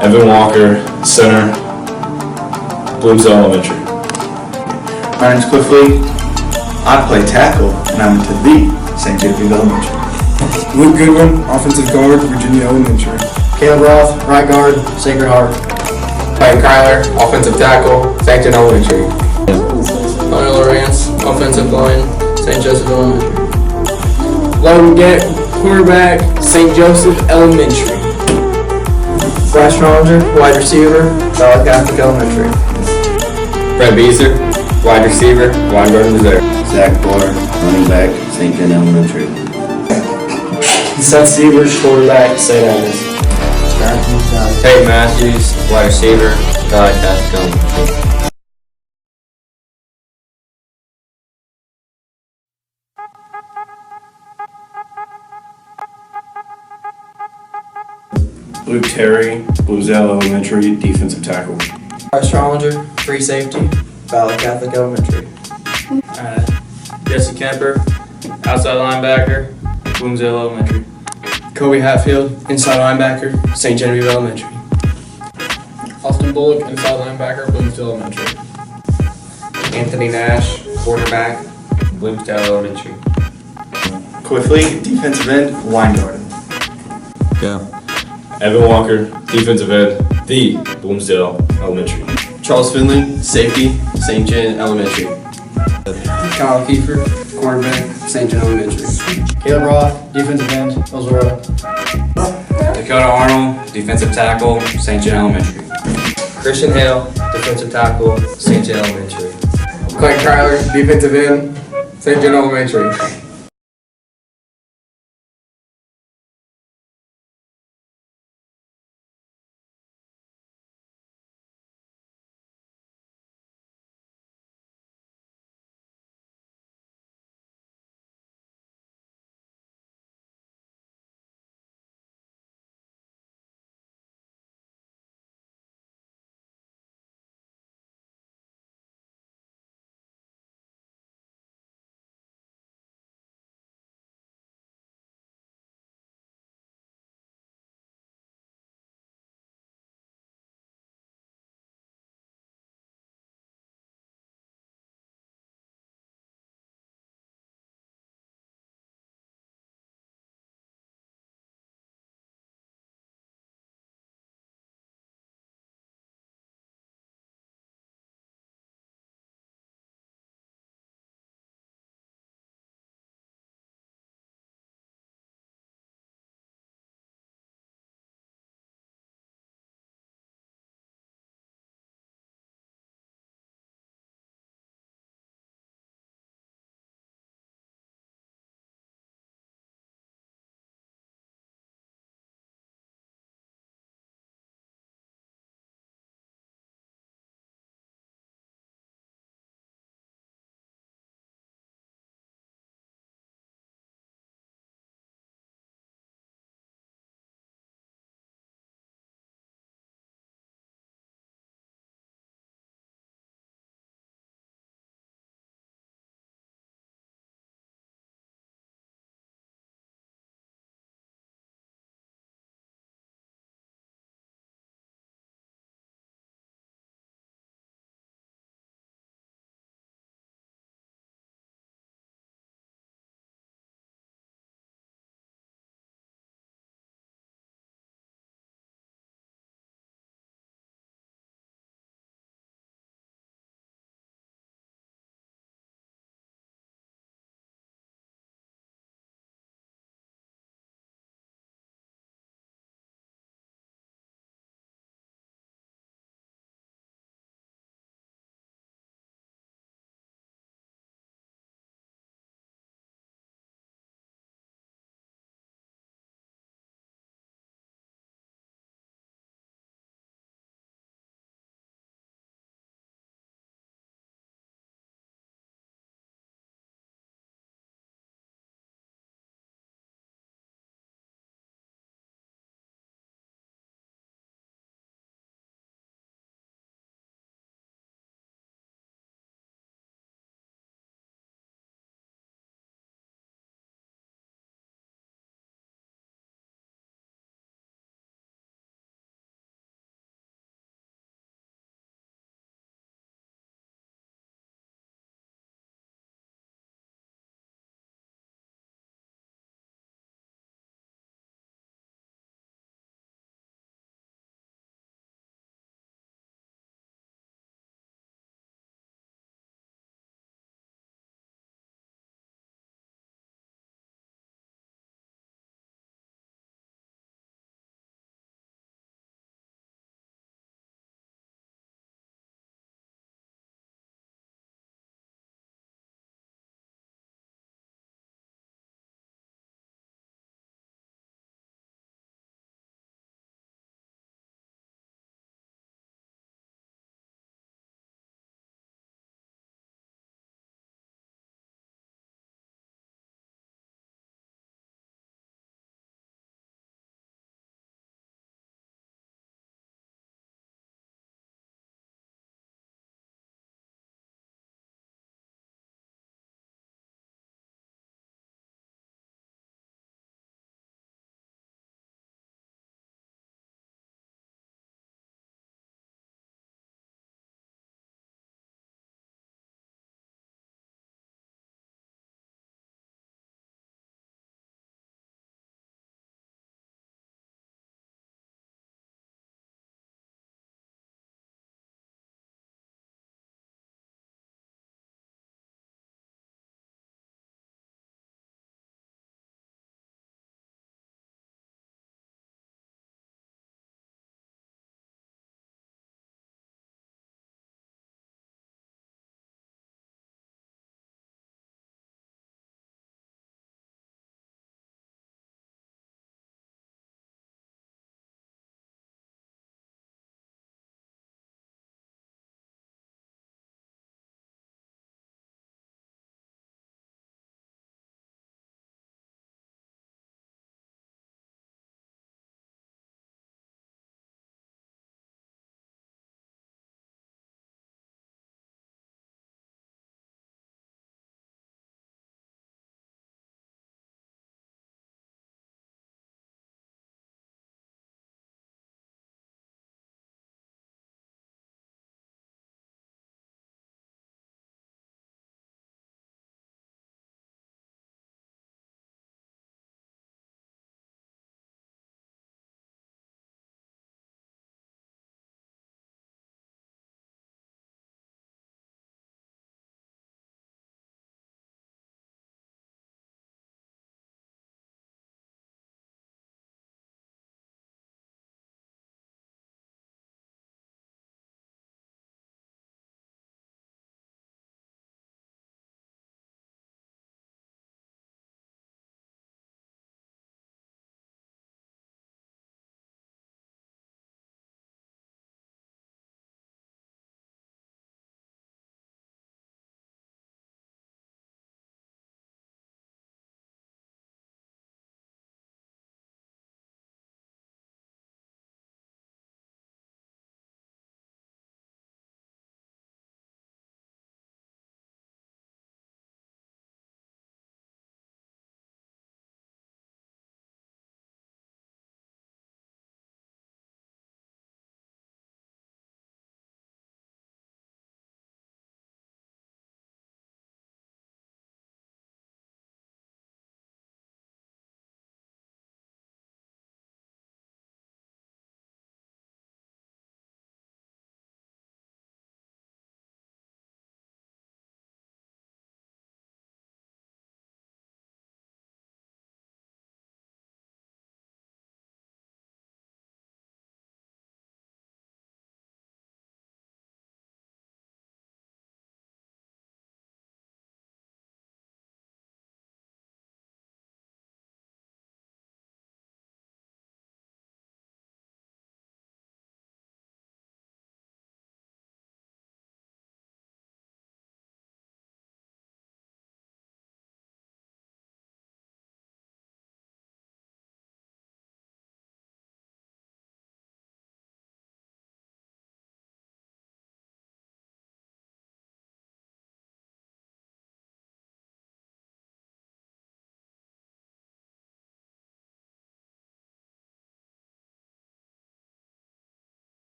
Evan Walker, center, Bloomsdale Elementary. My name's Cliffley. I play tackle, and I'm to the St. Genevieve Elementary. Luke Goodwin, offensive guard, Virginia Elementary. Caleb Roth, right guard, Sacred Heart. Mike Kyler, offensive tackle, St. John Elementary. Connor Lawrence, offensive line, St. Joseph Elementary. Logan Gett, quarterback, St. Joseph Elementary. Bryce Rollinger, wide receiver, Valley Catholic Elementary. Brett Beezer, wide receiver, Weingarten Reserve. Zach Bohr, running back, St. John Elementary. Seth Sievers, quarterback, St. Agnes. Peyton Matthews, wide receiver, Valley Catholic Elementary. Luke Terry, Bloomsdale Elementary, defensive tackle. Bryce Rollinger, free safety, Valley Catholic Elementary. Jesse Kemper, outside linebacker, Bloomsdale Elementary. Kobe Hatfield, inside linebacker, St. Genevieve Elementary. Austin Bullock, inside linebacker, Bloomsdale Elementary. Anthony Nash, quarterback, Bloomsdale Elementary. Cliffley, defensive end, Weingarten. Evan Walker, defensive end, the Bloomsdale Elementary. Charles Finley, safety, St. John Elementary. Kyle Kiefer, quarterback, St. John Elementary. Caleb Roth, defensive end, Ozora. Dakota Arnold, defensive tackle, St. John Elementary. Christian Hale, defensive tackle, St. John Elementary. Clayton Kyler, defensive end, St. John Elementary.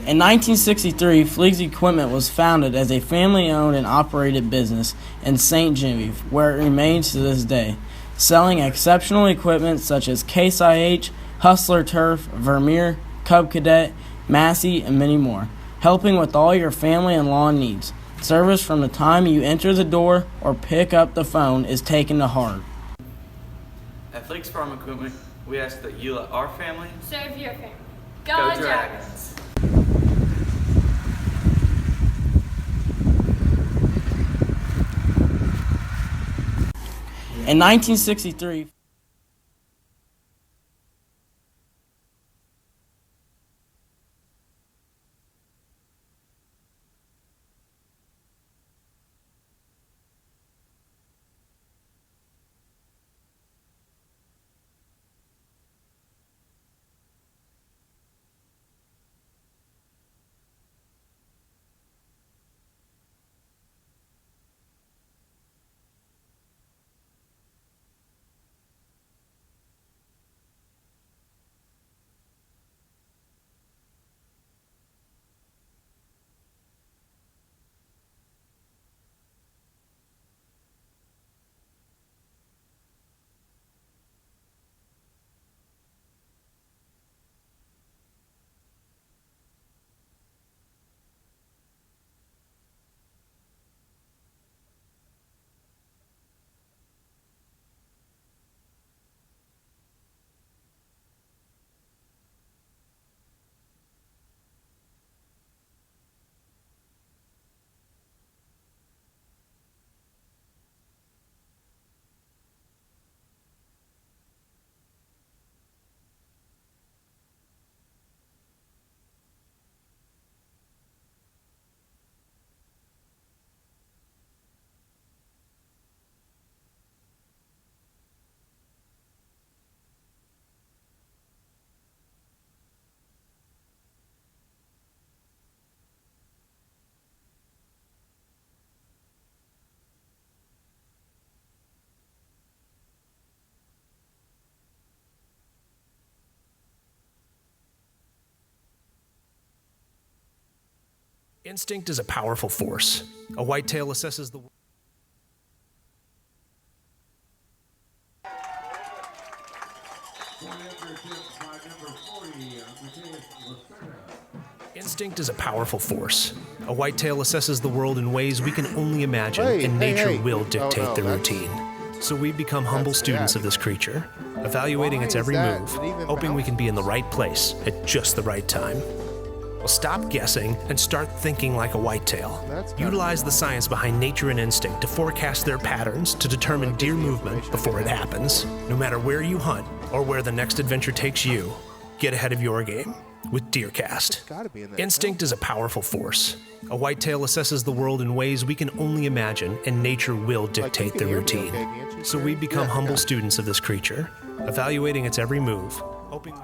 In 1963, Fleeg's Equipment was founded as a family-owned and operated business in St. Genevieve, where it remains to this day, selling exceptional equipment such as Case IH, Hustler Turf, Vermeer, Cub Cadet, Massey, and many more, helping with all your family and lawn needs. Service from the time you enter the door or pick up the phone is taken to heart. At Fleek's Farm Equipment, we ask that you let our family serve your family. go Dragons! In 1963, Instinct is a powerful force. A whitetail assesses the Instinct is a powerful force. A whitetail assesses the world in ways we can only imagine, and nature will dictate the routine. So we become humble students of this creature, evaluating its every move, hoping we can be in the right place at just the right time. Well, stop guessing and start thinking like a whitetail. Utilize the science behind nature and instinct to forecast their patterns to determine deer movement before it happens. No matter where you hunt or where the next adventure takes you, get ahead of your game with DeerCast. Instinct is a powerful force. A whitetail assesses the world in ways we can only imagine, and nature will dictate the routine. So we become humble students of this creature, evaluating its every move, hoping...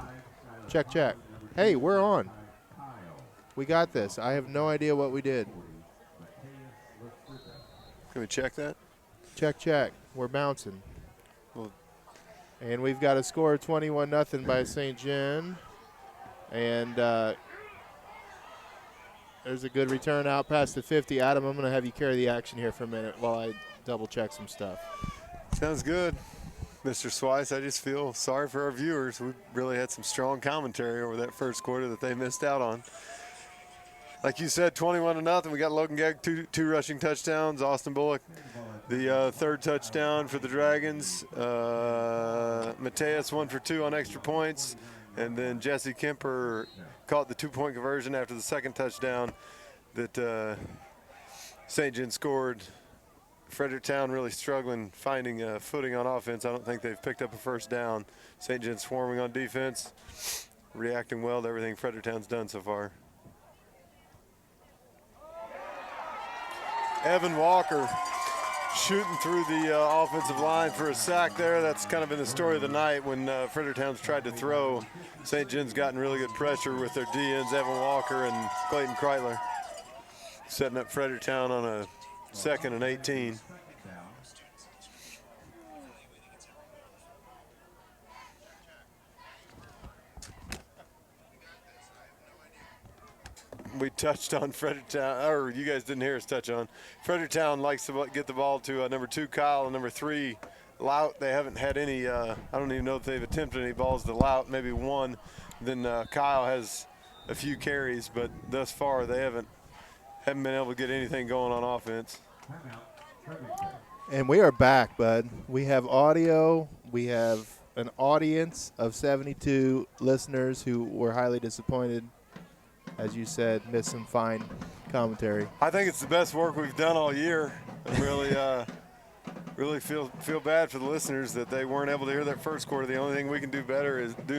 Check, check. Hey, we're on. We got this. I have no idea what we did. Can we check that? Check, check. We're bouncing. And we've got a score of 21-0 by St. John. And there's a good return out past the 50. Adam, I'm going to have you carry the action here for a minute while I double-check some stuff. Sounds good. Mr. Swice, I just feel sorry for our viewers. We really had some strong commentary over that first quarter that they missed out on. Like you said, 21-0. We got Logan Gegg, two rushing touchdowns. Austin Bullock, the third touchdown for the Dragons. Mateus 1 for 2 on extra points. And then Jesse Kemper caught the 2-point conversion after the second touchdown that St. John scored. Fredericktown really struggling finding footing on offense. I don't think they've picked up a first down. St. John swarming on defense, reacting well to everything Fredericktown's done so far. Evan Walker shooting through the offensive line for a sack there. That's kind of been the story of the night when Fredericktown's tried to throw. St. John's gotten really good pressure with their DNs, Evan Walker and Clayton Kreitler, setting up Fredericktown on a 2nd and 18. we touched on Fredericktown, or you guys didn't hear us touch on. Fredericktown likes to get the ball to number 2, Kyle, and number 3, Lout. They haven't had any, I don't even know if they've attempted any balls to Lout, maybe one. Then Kyle has a few carries, but thus far they haven't been able to get anything going on offense. And we are back, bud. We have audio. We have an audience of 72 listeners who were highly disappointed, as you said, missed some fine commentary. I think it's the best work we've done all year. I really feel bad for the listeners that they weren't able to hear that first quarter. The only thing we can do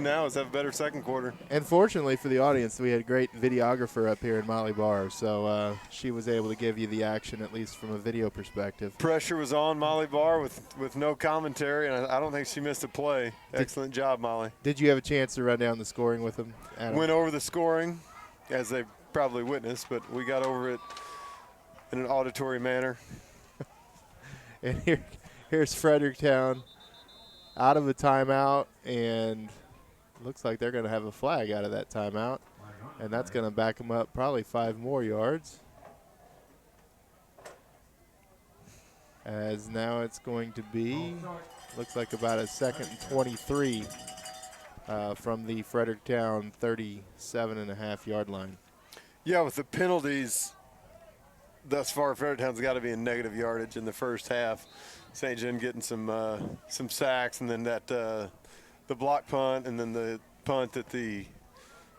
now is have a better second quarter. And fortunately for the audience, we had a great videographer up here in Molly Barr, so she was able to give you the action, at least from a video perspective. Pressure was on Molly Barr with no commentary, and I don't think she missed a play. Excellent job, Molly. Did you have a chance to run down the scoring with them, Adam? Went over the scoring, as they probably witnessed, but we got over it in an auditory manner. And here's Fredericktown out of a timeout, and looks like they're going to have a flag out of that timeout, and that's going to back them up probably 5 more yards. As now it's going to be, looks like about a 2nd and 23 from the Fredericktown 37.5-yard line. Yeah, with the penalties thus far, Fredericktown's got to be in negative yardage in the first half. St. John getting some sacks, and then that the block punt, and then the punt that the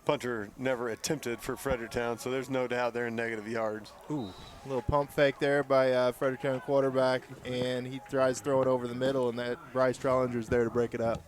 punter never attempted for Fredericktown. So there's no doubt they're in negative yards. Ooh, a little pump fake there by Fredericktown quarterback, and he tries to throw it over the middle, and that Bryce Trollinger's there to break it up.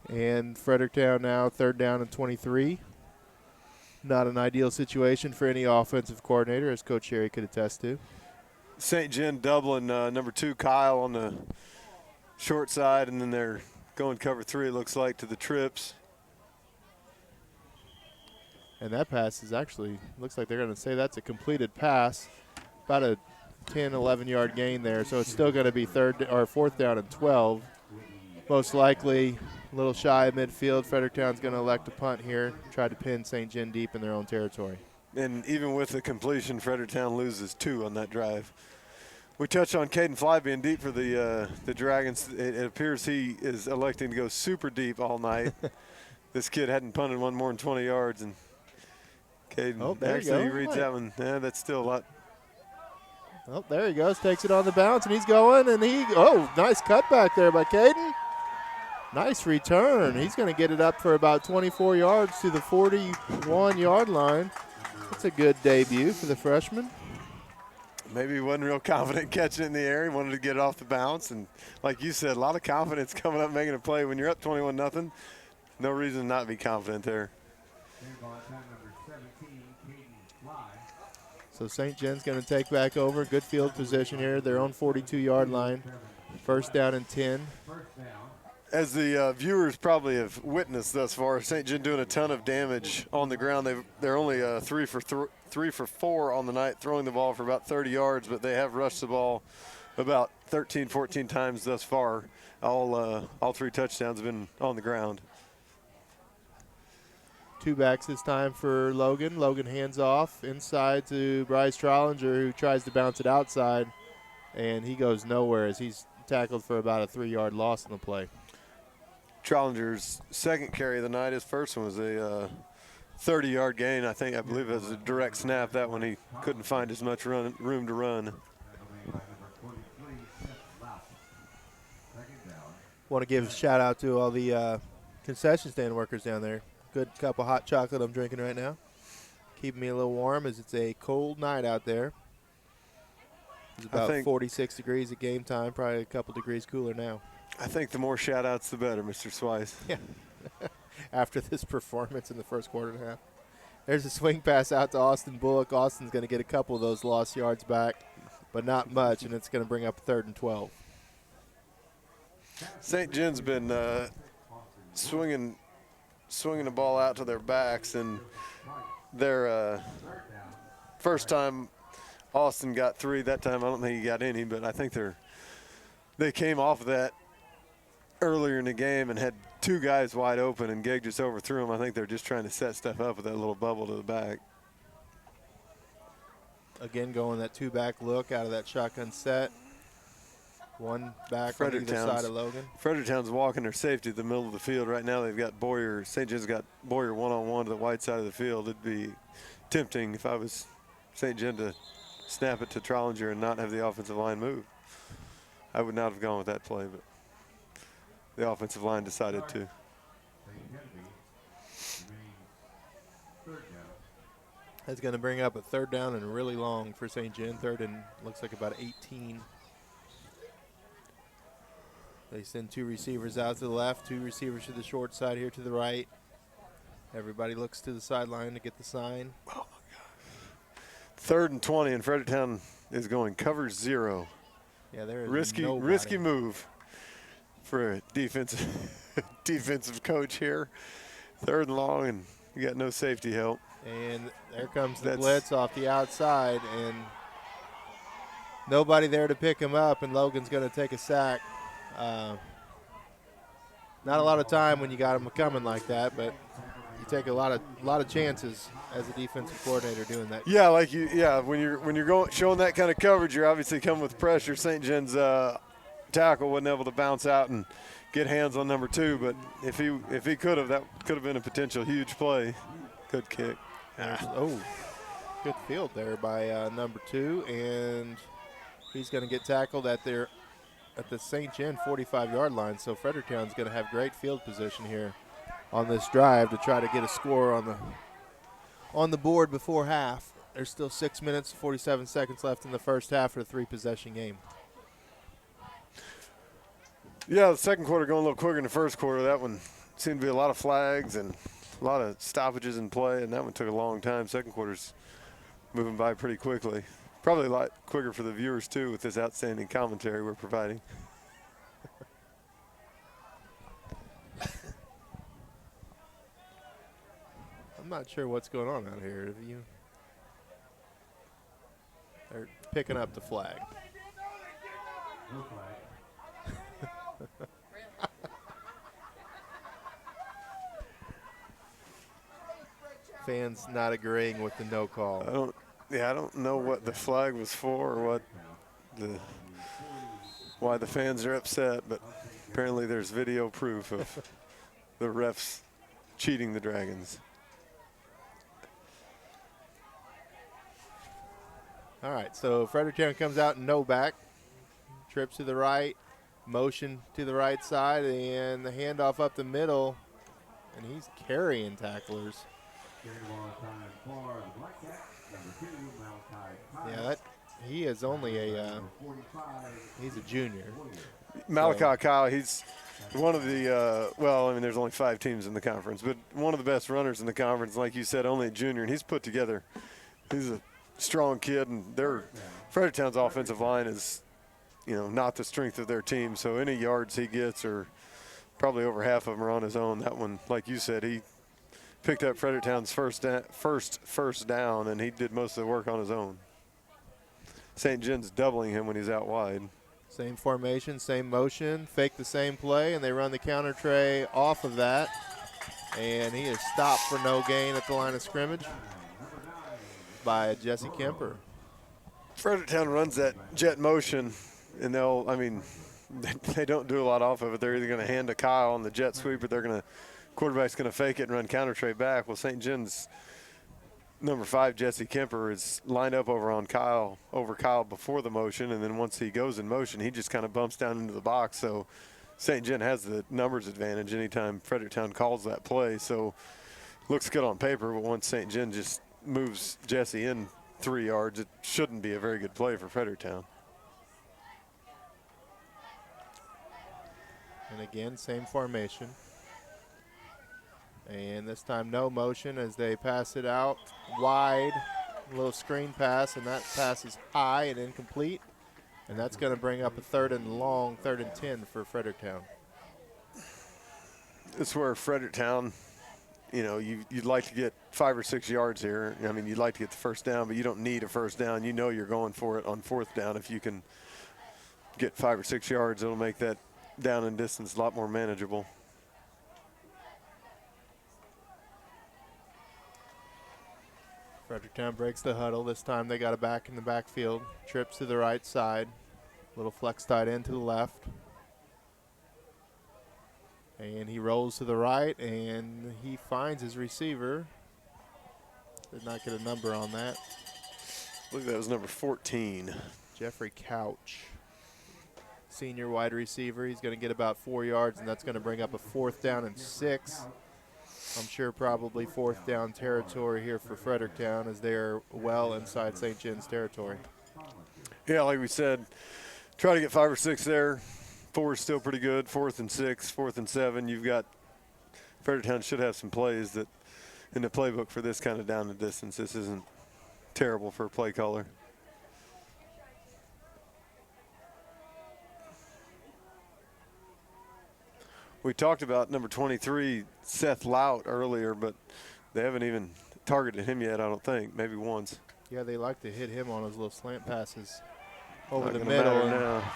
And Fredericktown now 3rd down and 23. Not an ideal situation for any offensive coordinator, as Coach Sherry could attest to. St. John doubling number 2, Kyle, on the short side, and then they're going cover 3, it looks like, to the trips. And that pass is actually, looks like they're going to say that's a completed pass. About a 10, 11-yard gain there, so it's still going to be 4th down and 12. Most likely a little shy of midfield. Fredericktown's going to elect a punt here, try to pin St. John deep in their own territory. And even with the completion, Fredericktown loses 2 on that drive. We touched on Caden Fly being deep for the Dragons. It appears he is electing to go super deep all night. This kid hadn't punted one more than 20 yards, and Caden actually reads that one. Yeah, that's still a lot. Oh, there he goes. Takes it on the bounce, and he's going, and nice cutback there by Caden. Nice return. He's going to get it up for about 24 yards to the 41-yard line. That's a good debut for the freshman. Maybe he wasn't real confident catching it in the air. He wanted to get it off the bounce. And like you said, a lot of confidence coming up making a play. When you're up 21-0, no reason not to be confident there. So St. John's going to take back over. Good field position here. Their own 42-yard line. 1st down and 10. As the viewers probably have witnessed thus far, St. John doing a ton of damage on the ground. They're only 3 for 4 on the night, throwing the ball for about 30 yards, but they have rushed the ball about 13, 14 times thus far. All 3 touchdowns have been on the ground. 2 backs this time for Logan. Logan hands off inside to Bryce Trollinger, who tries to bounce it outside, and he goes nowhere as he's tackled for about a 3-yard loss in the play. Trollinger's second carry of the night. His first one was a 30-yard gain. I believe it was a direct snap. That one he couldn't find as much room to run. Want to give a shout out to all the concession stand workers down there. Good cup of hot chocolate I'm drinking right now. Keeping me a little warm as it's a cold night out there. It's about 46 degrees at game time, probably a couple degrees cooler now. I think the more shout-outs, the better, Mr. Swice. Yeah. After this performance in the first quarter and a half. There's a swing pass out to Austin Bullock. Austin's going to get a couple of those lost yards back, but not much, and it's going to bring up 3rd and 12. St. John's been swinging the ball out to their backs, and their first time Austin got 3. That time I don't think he got any, but I think they came off of that earlier in the game and had 2 guys wide open, and Gegg just overthrew him. I think they're just trying to set stuff up with that little bubble to the back. Again, going that 2-back look out of that shotgun set. 1 back on either side of Logan. Fredericktown's walking their safety at the middle of the field. Right now they've got Boyer. St. John's got Boyer one-on-one to the white side of the field. It'd be tempting if I was St. John to snap it to Trollinger and not have the offensive line move. I would not have gone with that play, but the offensive line decided to. That's going to bring up a 3rd down and really long for St. John. 3rd and looks like about 18. They send 2 receivers out to the left, 2 receivers to the short side here to the right. Everybody looks to the sideline to get the sign. Oh, my God. 3rd and 20, and Fredericktown is going cover 0. Yeah, there is risky move for a defensive coach here. 3rd and long, and you got no safety help. And there comes the blitz off the outside, and nobody there to pick him up, and Logan's going to take a sack. Not a lot of time when you got him coming like that, but you take a lot of chances as a defensive coordinator doing that. Yeah, when you're showing that kind of coverage, you're obviously coming with pressure. St. John's tackle wasn't able to bounce out and get hands on number 2, but if he could have, that could have been a potential huge play. Good kick. Good field there by number 2, and he's going to get tackled at the St. John 45-yard line. So Fredericktown's going to have great field position here on this drive to try to get a score on the board before half. There's still 6 minutes, 47 seconds left in the first half of a 3-possession game. Yeah, the second quarter going a little quicker than the first quarter. That one seemed to be a lot of flags and a lot of stoppages in play, and that one took a long time. Second quarter's moving by pretty quickly. Probably a lot quicker for the viewers, too, with this outstanding commentary we're providing. I'm not sure what's going on out here. They're picking up the flag. Fans not agreeing with the no call. I don't know what the flag was for or why the fans are upset, but apparently there's video proof of the refs cheating the Dragons. All right, so Fredericktown comes out no back, trips to the right, motion to the right side, and the handoff up the middle, and he's carrying tacklers. Yeah, he is only he's a junior. Malachi Kyle, he's one of the, there's only 5 teams in the conference, but one of the best runners in the conference, like you said, only a junior, and he's put together. He's a strong kid, and Fredericktown's offensive line is, not the strength of their team, so any yards he gets are probably over half of them are on his own. That one, like you said, he picked up Fredericktown's first down, and he did most of the work on his own. St. John's doubling him when he's out wide. Same formation, same motion, fake the same play, and they run the counter tray off of that. And he is stopped for no gain at the line of scrimmage by Jesse Kemper. Fredericktown runs that jet motion, and they don't do a lot off of it. They're either going to hand to Kyle on the jet sweep, or quarterback's going to fake it and run counter tray back. Well, St. John's number 5, Jesse Kemper, is lined up over Kyle before the motion, and then once he goes in motion, he just kind of bumps down into the box. So St. John has the numbers advantage anytime Fredericktown calls that play. So looks good on paper, but once St. John just moves Jesse in 3 yards, it shouldn't be a very good play for Fredericktown. And again, same formation. And this time no motion as they pass it out wide. A little screen pass, and that pass is high and incomplete. And that's going to bring up a 3rd and long, 3rd and 10 for Fredericktown. It's where Fredericktown, you know, you'd like to get 5 or 6 yards here. I mean, you'd like to get the first down, but you don't need a first down. You know you're going for it on 4th down. If you can get 5 or 6 yards, it'll make that down and distance a lot more manageable. Fredericktown breaks the huddle. This time they got a back in the backfield. Trips to the right side. Little flex tight end to the left. And he rolls to the right, and he finds his receiver. Did not get a number on that. I believe that was number 14. Jeffrey Couch, senior wide receiver. He's going to get about 4 yards, and that's going to bring up a 4th down and 6. I'm sure probably 4th down territory here for Fredericktown as they're well inside St. John's territory. Yeah, like we said, try to get 5 or 6 there. 4 is still pretty good. 4th and 6, 4th and 7. You've got Fredericktown should have some plays that in the playbook for this kind of down and distance. This isn't terrible for a play caller. We talked about number 23, Seth Lout, earlier, but they haven't even targeted him yet, I don't think. Maybe once. Yeah, they like to hit him on those little slant passes over Not the gonna middle. matter now.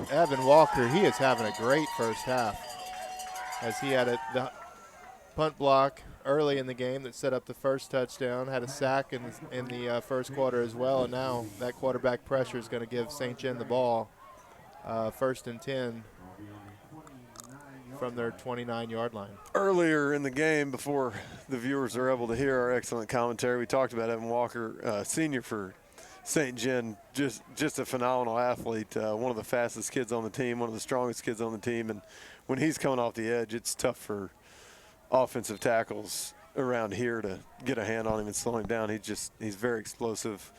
Evan Walker, he is having a great first half as he had the punt block early in the game that set up the first touchdown, had a sack in the first quarter as well, and now that quarterback pressure is going to give St. John the ball. 1st and 10 from their 29-yard line. Earlier in the game, before the viewers are able to hear our excellent commentary, we talked about Evan Walker, senior for St. John, just a phenomenal athlete, one of the fastest kids on the team, one of the strongest kids on the team, and when he's coming off the edge, it's tough for offensive tackles around here to get a hand on him and slow him down. He's very explosive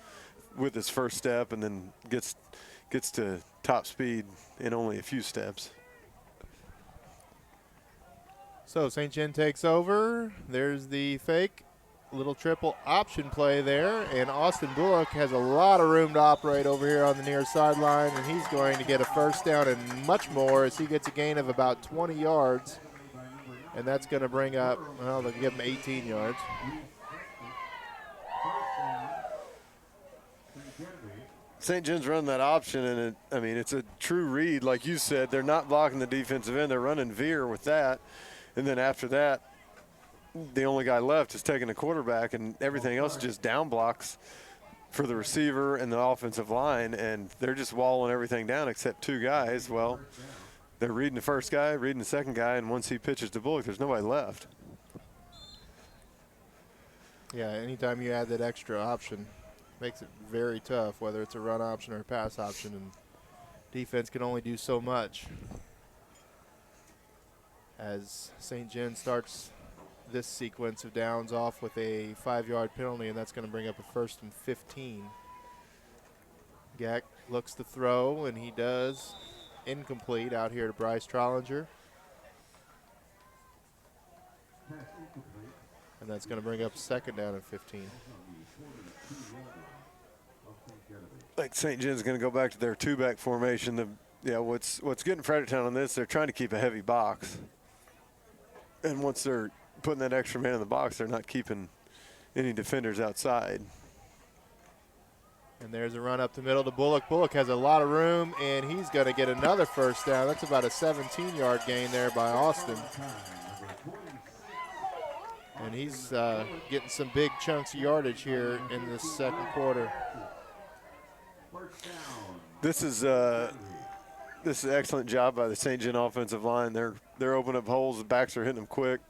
with his first step, and then gets to top speed in only a few steps. So St. John takes over. There's the fake. Little triple option play there, and Austin Bullock has a lot of room to operate over here on the near sideline, and he's going to get a first down and much more as he gets a gain of about 20 yards, and that's going to bring up, well, they'll give him 18 yards. St. John's running that option, and it's a true read. Like you said, they're not blocking the defensive end. They're running veer with that, and then after that, the only guy left is taking a quarterback, and everything else just down blocks for the receiver and the offensive line, and they're just walling everything down except 2 guys. Well, they're reading the first guy, reading the second guy, and once he pitches to Bullock, there's nobody left. Yeah, anytime you add that extra option, makes it very tough, whether it's a run option or a pass option, and defense can only do so much. As St. John starts this sequence of downs off with a 5-yard penalty, and that's going to bring up a 1st and 15. Gack looks to throw, and he does. Incomplete out here to Bryce Trollinger. And that's going to bring up 2nd down and 15. I think St. John's going to go back to their 2-back formation. What's getting Fredericktown on this, they're trying to keep a heavy box. And once they're putting that extra man in the box, they're not keeping any defenders outside. And there's a run up the middle to Bullock. Bullock has a lot of room, and he's going to get another first down. That's about a 17-yard gain there by Austin. And he's getting some big chunks of yardage here in this second quarter. This is an excellent job by the St. John offensive line. They're opening up holes. The backs are hitting them quick.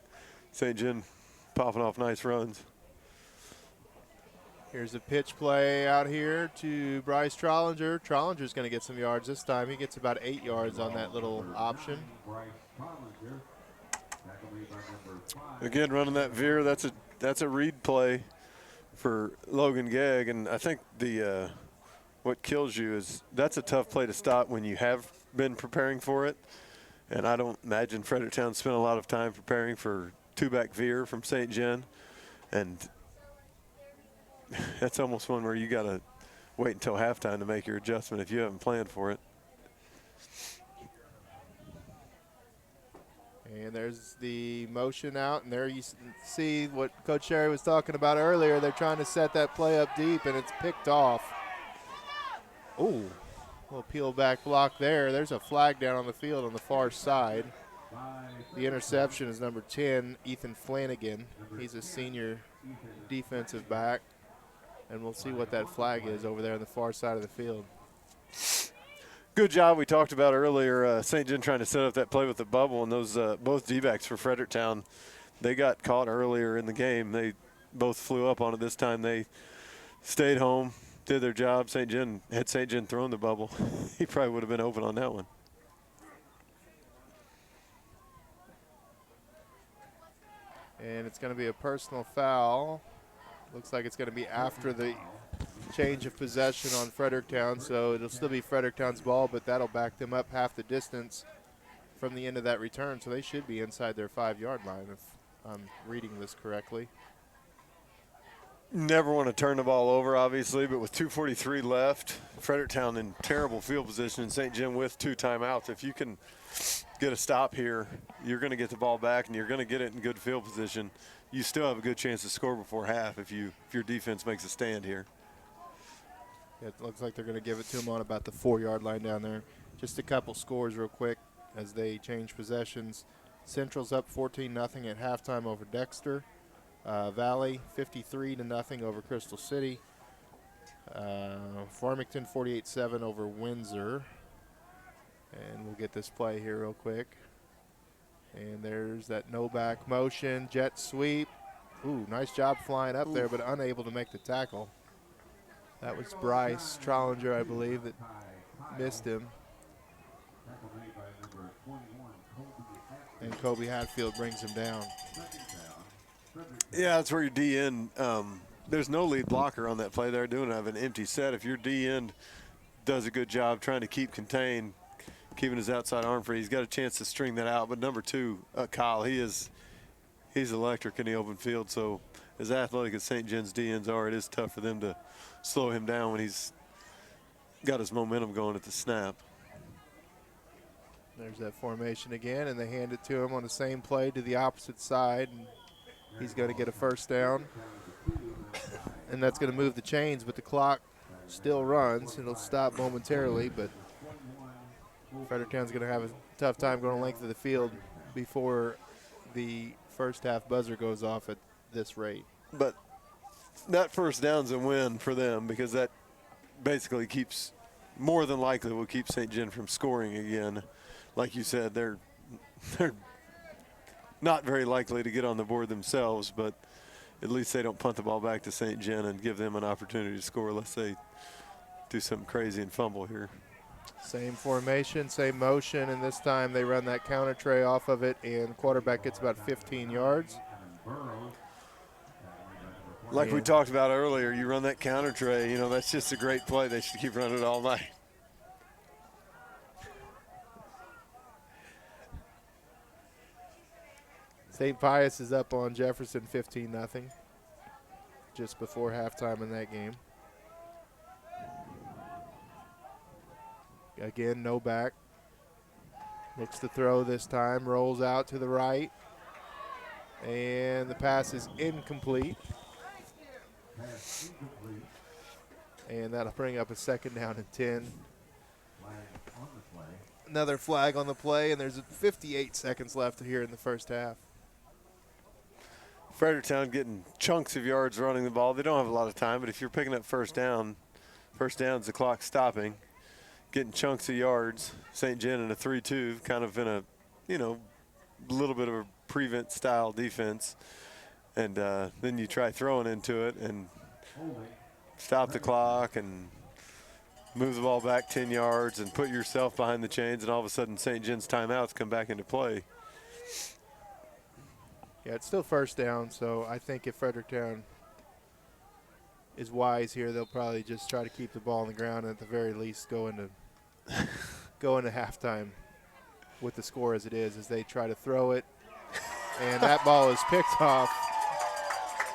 St. John popping off nice runs. Here's a pitch play out here to Bryce Trollinger. Trollinger's going to get some yards this time. He gets about 8 yards on that little option. Again, running that veer, that's a read play for Logan Gegg, and I think what kills you is that's a tough play to stop when you have been preparing for it, and I don't imagine Fredericktown spent a lot of time preparing for 2-back veer from St. John, and that's almost one where you got to wait until halftime to make your adjustment if you haven't planned for it. And there's the motion out, and there you see what Coach Sherry was talking about earlier. They're trying to set that play up deep, and it's picked off. Ooh, little peel back block there. There's a flag down on the field on the far side. The interception is number 10, Ethan Flanagan. He's a senior defensive back, and we'll see what that flag is over there on the far side of the field. Good job. We talked about earlier St. John trying to set up that play with the bubble, and those both D-backs for Fredericktown, they got caught earlier in the game. They both flew up on it this time. They stayed home, did their job. Had St. John thrown the bubble, he probably would have been open on that one. And it's going to be a personal foul. Looks like it's going to be after the change of possession on Fredericktown, so it'll still be Fredericktown's ball, but that'll back them up half the distance from the end of that return, so they should be inside their 5-yard line if I'm reading this correctly. Never want to turn the ball over, obviously, but with 2:43 left, Fredericktown in terrible field position, and St. John with 2 timeouts. If you can get a stop here, you're going to get the ball back, and you're going to get it in good field position. You still have a good chance to score before half if your defense makes a stand here. It looks like they're going to give it to them on about the 4-yard line down there. Just a couple scores real quick as they change possessions. Central's up 14-0 at halftime over Dexter. Valley 53-0 over Crystal City. Farmington 48-7 over Windsor. And we'll get this play here real quick. And there's that no-back motion, jet sweep. Ooh, nice job flying up there, but unable to make the tackle. That was Bryce Trollinger, I believe, that missed him. And Kobe Hatfield brings him down. Yeah, that's where your D-end, there's no lead blocker on that play. They're doing have an empty set. If your D-end does a good job trying to keep contained, keeping his outside arm free, he's got a chance to string that out. But number 2, Kyle, he's electric in the open field. So as athletic as St. John's D-ends are, it is tough for them to slow him down when he's got his momentum going at the snap. There's that formation again, and they hand it to him on the same play to the opposite side, and he's going to get a first down. And that's going to move the chains, but the clock still runs. It'll stop momentarily, but Fredericktown's going to have a tough time going the length of the field before the first half buzzer goes off at this rate. But that first down's a win for them because that basically more than likely will keep St. John from scoring again. Like you said, they're not very likely to get on the board themselves, but at least they don't punt the ball back to St. John and give them an opportunity to score unless they do something crazy and fumble here. Same formation, same motion, and this time they run that counter tray off of it, and quarterback gets about 15 yards. Like we talked about earlier, you run that counter tray, that's just a great play. They should keep running it all night. St. Pius is up on Jefferson 15-0 just before halftime in that game. Again, no back. Looks to throw this time, rolls out to the right, and the pass is incomplete. And that'll bring up a second down and 10. Another flag on the play, and there's 58 seconds left here in the first half. Fredericktown getting chunks of yards running the ball. They don't have a lot of time, but if you're picking up first down's the clock stopping, getting chunks of yards. St. John in a 3-2, kind of in a, little bit of a prevent style defense. And then you try throwing into it and stop the clock and move the ball back 10 yards and put yourself behind the chains, and all of a sudden St. John's timeouts come back into play. Yeah, it's still first down, so I think if Fredericktown is wise here, they'll probably just try to keep the ball on the ground and at the very least go into halftime with the score as it is, as they try to throw it. And that ball is picked off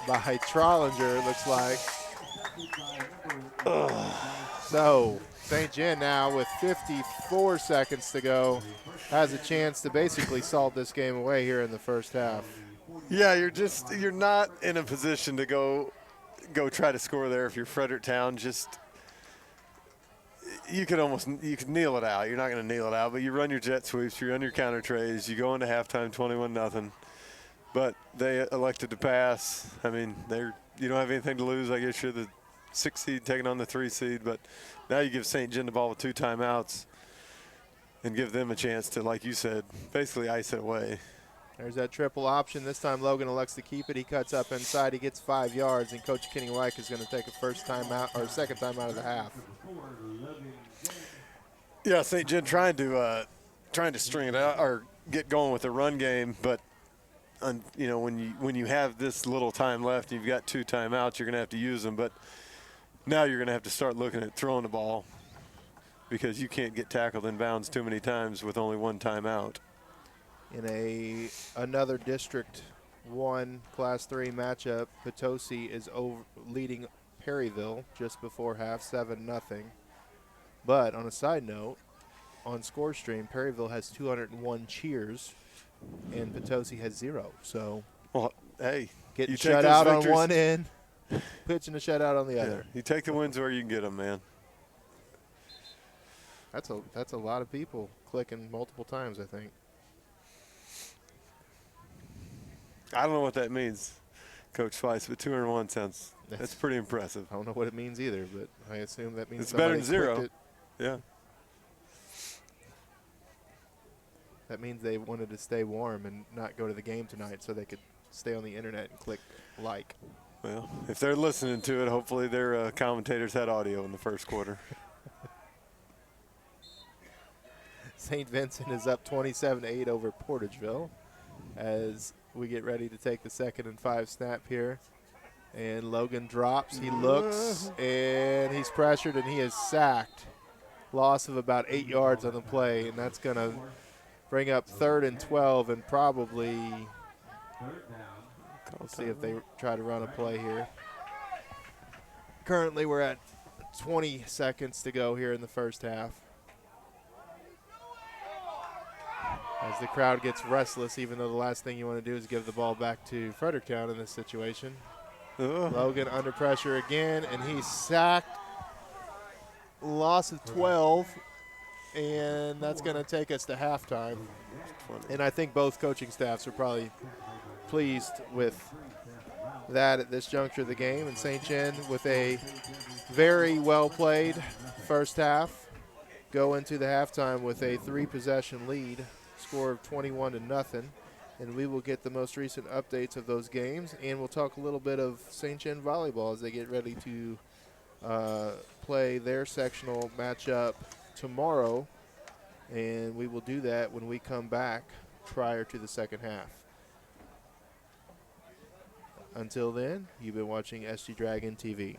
by Trollinger, it looks like. So St. John now with 54 seconds to go has a chance to basically salt this game away here in the first half. Yeah, you're not in a position to go try to score there if you're Fredericktown. You could kneel it out. You're not going to kneel it out, but you run your jet sweeps, you run your counter trays, you go into halftime 21-0. But they elected to pass. I mean, you don't have anything to lose. I guess you're the 6 seed taking on the 3 seed, but now you give St. John the ball with 2 timeouts and give them a chance to, like you said, basically ice it away. There's that triple option. This time Logan elects to keep it. He cuts up inside. He gets 5 yards, and Coach Kenny Weick is going to take a second time out of the half. Yeah, St. John trying to string it out or get going with the run game, but when you have this little time left, you've got 2 timeouts, you're going to have to use them. But now you're going to have to start looking at throwing the ball because you can't get tackled in bounds too many times with only 1 timeout. In another District 1 Class 3 matchup, Potosi is leading Perryville just before half, 7-0. But on a side note, on ScoreStream, Perryville has 201 cheers, and Potosi has 0. So, well, hey, getting shut out on one end, pitching a shutout on the other. You take the wins where you can get them, man. That's a lot of people clicking multiple times, I think. I don't know what that means, Coach Weiss, but 201 sounds that's pretty impressive. I don't know what it means either, but I assume that means it's better than 0. Yeah. That means they wanted to stay warm and not go to the game tonight so they could stay on the internet and click like. Well, if they're listening to it, hopefully their commentators had audio in the first quarter. St. Vincent is up 27-8 over Portageville as we get ready to take the 2nd and 5 snap here. And Logan drops, he looks, and he's pressured, and he is sacked. Loss of about 8 yards on the play, and that's going to bring up 3rd and 12 and probably, we'll see if they try to run a play here. Currently we're at 20 seconds to go here in the first half. As the crowd gets restless, even though the last thing you want to do is give the ball back to Fredericktown in this situation. Logan under pressure again, and he's sacked. Loss of 12, and that's going to take us to halftime. And I think both coaching staffs are probably pleased with that at this juncture of the game. And St. John with a very well-played first half go into the halftime with a 3-possession lead, score of 21-0. And we will get the most recent updates of those games, and we'll talk a little bit of St. John volleyball as they get ready to play their sectional matchup tomorrow, and we will do that when we come back prior to the second half. Until then, you've been watching SG Dragon TV.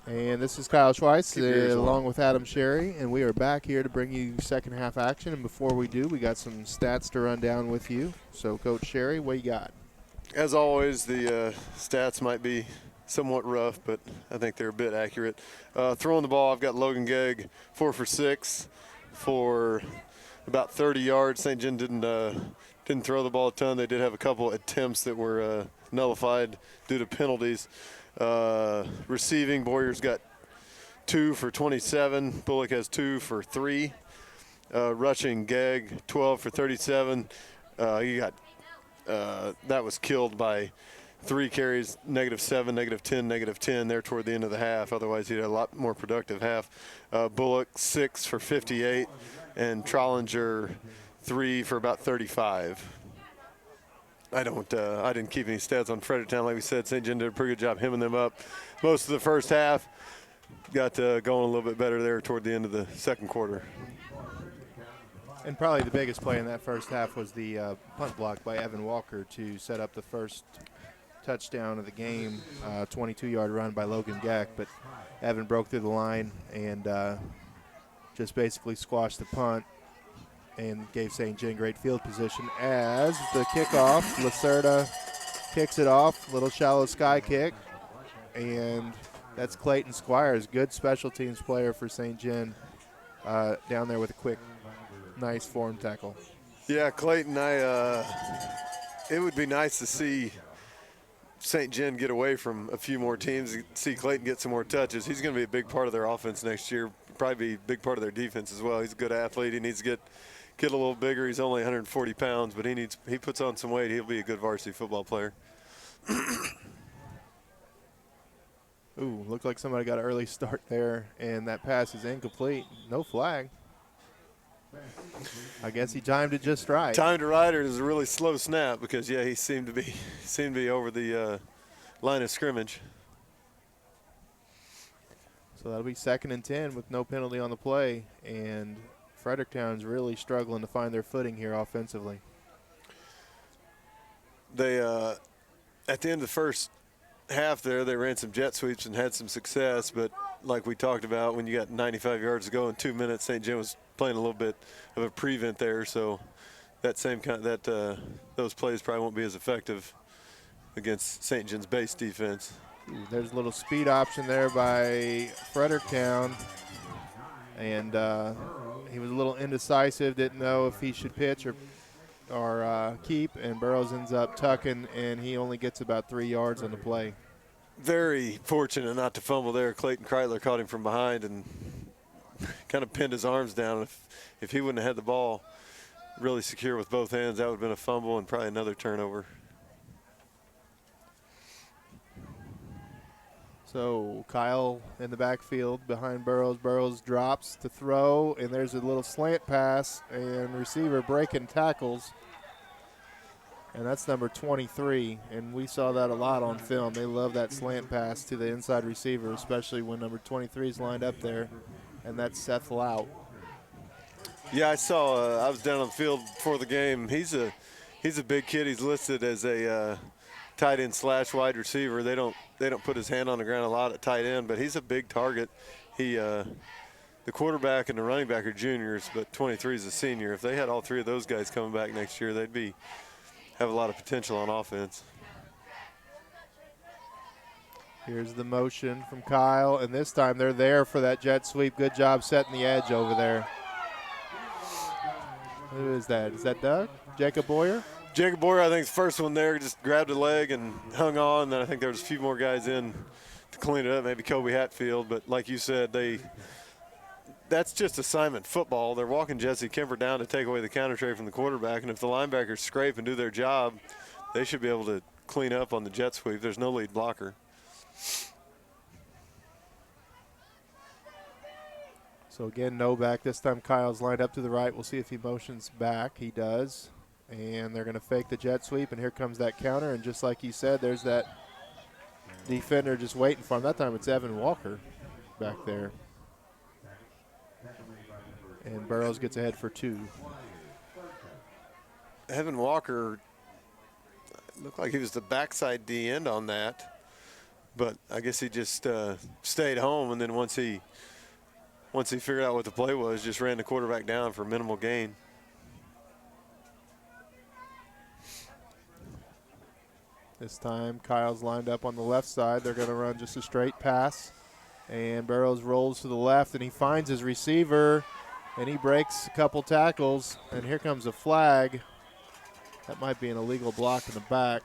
And this is Kyle Schweiss Keep your ears along with Adam Sherry, and we are back here to bring you second half action. And before we do, we got some stats to run down with you. So, Coach Sherry, what you got? As always, the stats might be somewhat rough, but I think they're a bit accurate. Throwing the ball, I've got Logan Gegg 4 for 6 for about 30 yards. St. John didn't throw the ball a ton. They did have a couple attempts that were nullified due to penalties. Receiving, Boyer's got 2 for 27. Bullock has 2 for 3. Rushing, Gegg 12 for 37. He got that was killed by 3 carries, -7, -10, -10 there toward the end of the half. Otherwise, he had a lot more productive half. Bullock 6 for 58, and Trollinger 3 for about 35. I didn't keep any stats on Fredericktown. Like we said, St. John did a pretty good job hemming them up most of the first half. Got going a little bit better there toward the end of the second quarter. And probably the biggest play in that first half was the punt block by Evan Walker to set up the first touchdown of the game, 22-yard run by Logan Gegg. But Evan broke through the line and just basically squashed the punt and gave St. John great field position. As the kickoff, Lacerda kicks it off, little shallow sky kick, and that's Clayton Squires, good special teams player for St. John, down there with a quick, nice form tackle. Yeah, Clayton, it would be nice to see St. John get away from a few more teams, see Clayton get some more touches. He's going to be a big part of their offense next year, probably be a big part of their defense as well. He's a good athlete. He needs to get a little bigger. He's only 140 pounds, but he puts on some weight. He'll be a good varsity football player. Ooh, looked like somebody got an early start there, and that pass is incomplete. No flag. I guess he timed it just right. Timed it right, or it was a really slow snap because, yeah, he seemed to be over the line of scrimmage. So that'll be 2nd and 10 with no penalty on the play, and Fredericktown's really struggling to find their footing here offensively. They, at the end of the first half there, they ran some jet sweeps and had some success, but like we talked about, when you got 95 yards to go in 2 minutes, St. John was playing a little bit of a prevent there, so that same kind of, those plays probably won't be as effective against St. John's base defense. There's a little speed option there by Fredericktown, and he was a little indecisive, didn't know if he should pitch or keep, and Burrows ends up tucking, and he only gets about 3 yards on the play. Very fortunate not to fumble there. Clayton Kreitler caught him from behind and kind of pinned his arms down. If he wouldn't have had the ball really secure with both hands, that would have been a fumble and probably another turnover. So Kyle in the backfield behind Burrows. Burrows drops to throw, and there's a little slant pass, and receiver breaking tackles. And that's number 23, and we saw that a lot on film. They love that slant pass to the inside receiver, especially when number 23 is lined up there, and that's Seth Lout. Yeah, I saw. I was down on the field before the game. He's a big kid. He's listed as a tight end / wide receiver. They don't put his hand on the ground a lot at tight end, but he's a big target. The quarterback and the running back are juniors, but 23 is a senior. If they had all 3 of those guys coming back next year, they'd have a lot of potential on offense. Here's the motion from Kyle, and this time they're there for that jet sweep. Good job setting the edge over there. Who is that? Is that Doug? Jacob Boyer? Jacob Boyer, I think, is the first one there, just grabbed a leg and hung on. Then I think there was a few more guys in to clean it up, maybe Kobe Hatfield. But like you said, that's just assignment football. They're walking Jesse Kemper down to take away the counter trade from the quarterback, and if the linebackers scrape and do their job, they should be able to clean up on the jet sweep. There's no lead blocker. So again, no back. This time Kyle's lined up to the right. We'll see if he motions back. He does. And they're going to fake the jet sweep, and here comes that counter. And just like you said, there's that defender just waiting for him. That time it's Evan Walker back there. And Burrows gets ahead for 2. Evan Walker looked like he was the backside D end on that. but I guess he just stayed home, and then once he figured out what the play was, just ran the quarterback down for minimal gain. This time, Kyle's lined up on the left side. They're going to run just a straight pass. And Barrows rolls to the left, and he finds his receiver, and he breaks a couple tackles. And here comes a flag. That might be an illegal block in the back.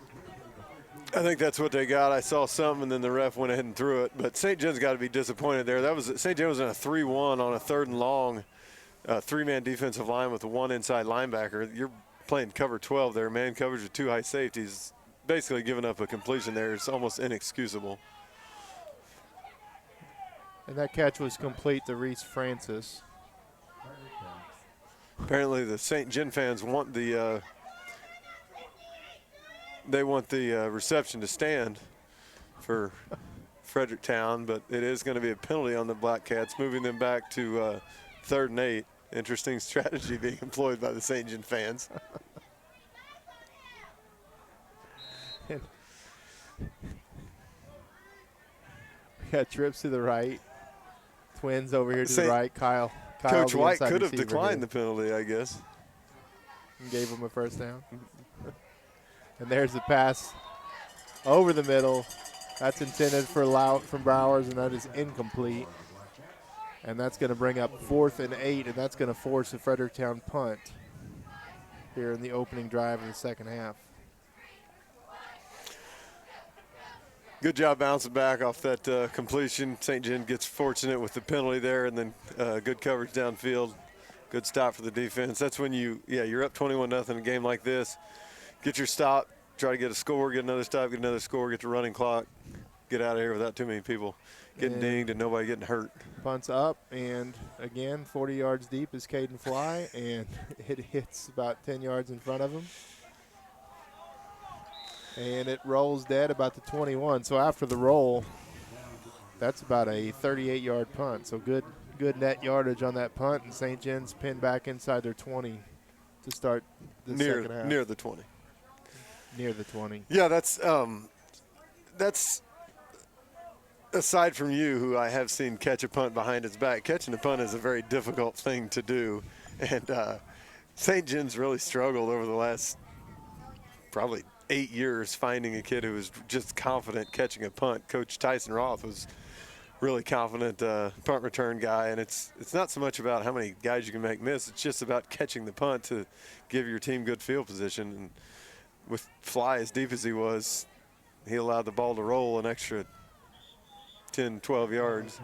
I think that's what they got. I saw something, and then the ref went ahead and threw it. But St. John's got to be disappointed there. St. John was in a 3-1 on a 3rd and long, three-man defensive line with the one inside linebacker. You're playing cover 12 there, man coverage with 2 high safeties. Basically giving up a completion there. It's almost inexcusable. And that catch was complete to Reese Francis. Apparently the St. John fans want the reception to stand for Fredericktown, but it is going to be a penalty on the Black Cats, moving them back to 3rd and 8. Interesting strategy being employed by the St. John fans. We got trips to the right. Twins over here to the right. Kyle Coach White the could have receiver declined here, the penalty, I guess. and gave him a first down. And there's the pass over the middle. That's intended for Lout from Bowers, and that is incomplete. And that's going to bring up 4th and 8, and that's going to force a Fredericktown punt here in the opening drive of the second half. Good job bouncing back off that completion. St. John gets fortunate with the penalty there, and then good coverage downfield. Good stop for the defense. That's when you're up 21-0 in a game like this. Get your stop, try to get a score, get another stop, get another score, get the running clock, get out of here without too many people getting dinged and nobody getting hurt. Punts up, and again, 40 yards deep is Caden Fly, and it hits about 10 yards in front of him. And it rolls dead about the 21. So after the roll, that's about a 38-yard punt. So good net yardage on that punt, and St. John's pinned back inside their 20 to start the second half. Near the 20. Near the 20. Yeah, that's aside from you, who I have seen catch a punt behind his back. Catching a punt is a very difficult thing to do, and St. John's really struggled over the last probably 8 years finding a kid who was just confident catching a punt. Coach Tyson Roth was really confident punt return guy, and it's not so much about how many guys you can make miss. It's just about catching the punt to give your team good field position. And with Fly as deep as he was, he allowed the ball to roll an extra 10, 12 yards.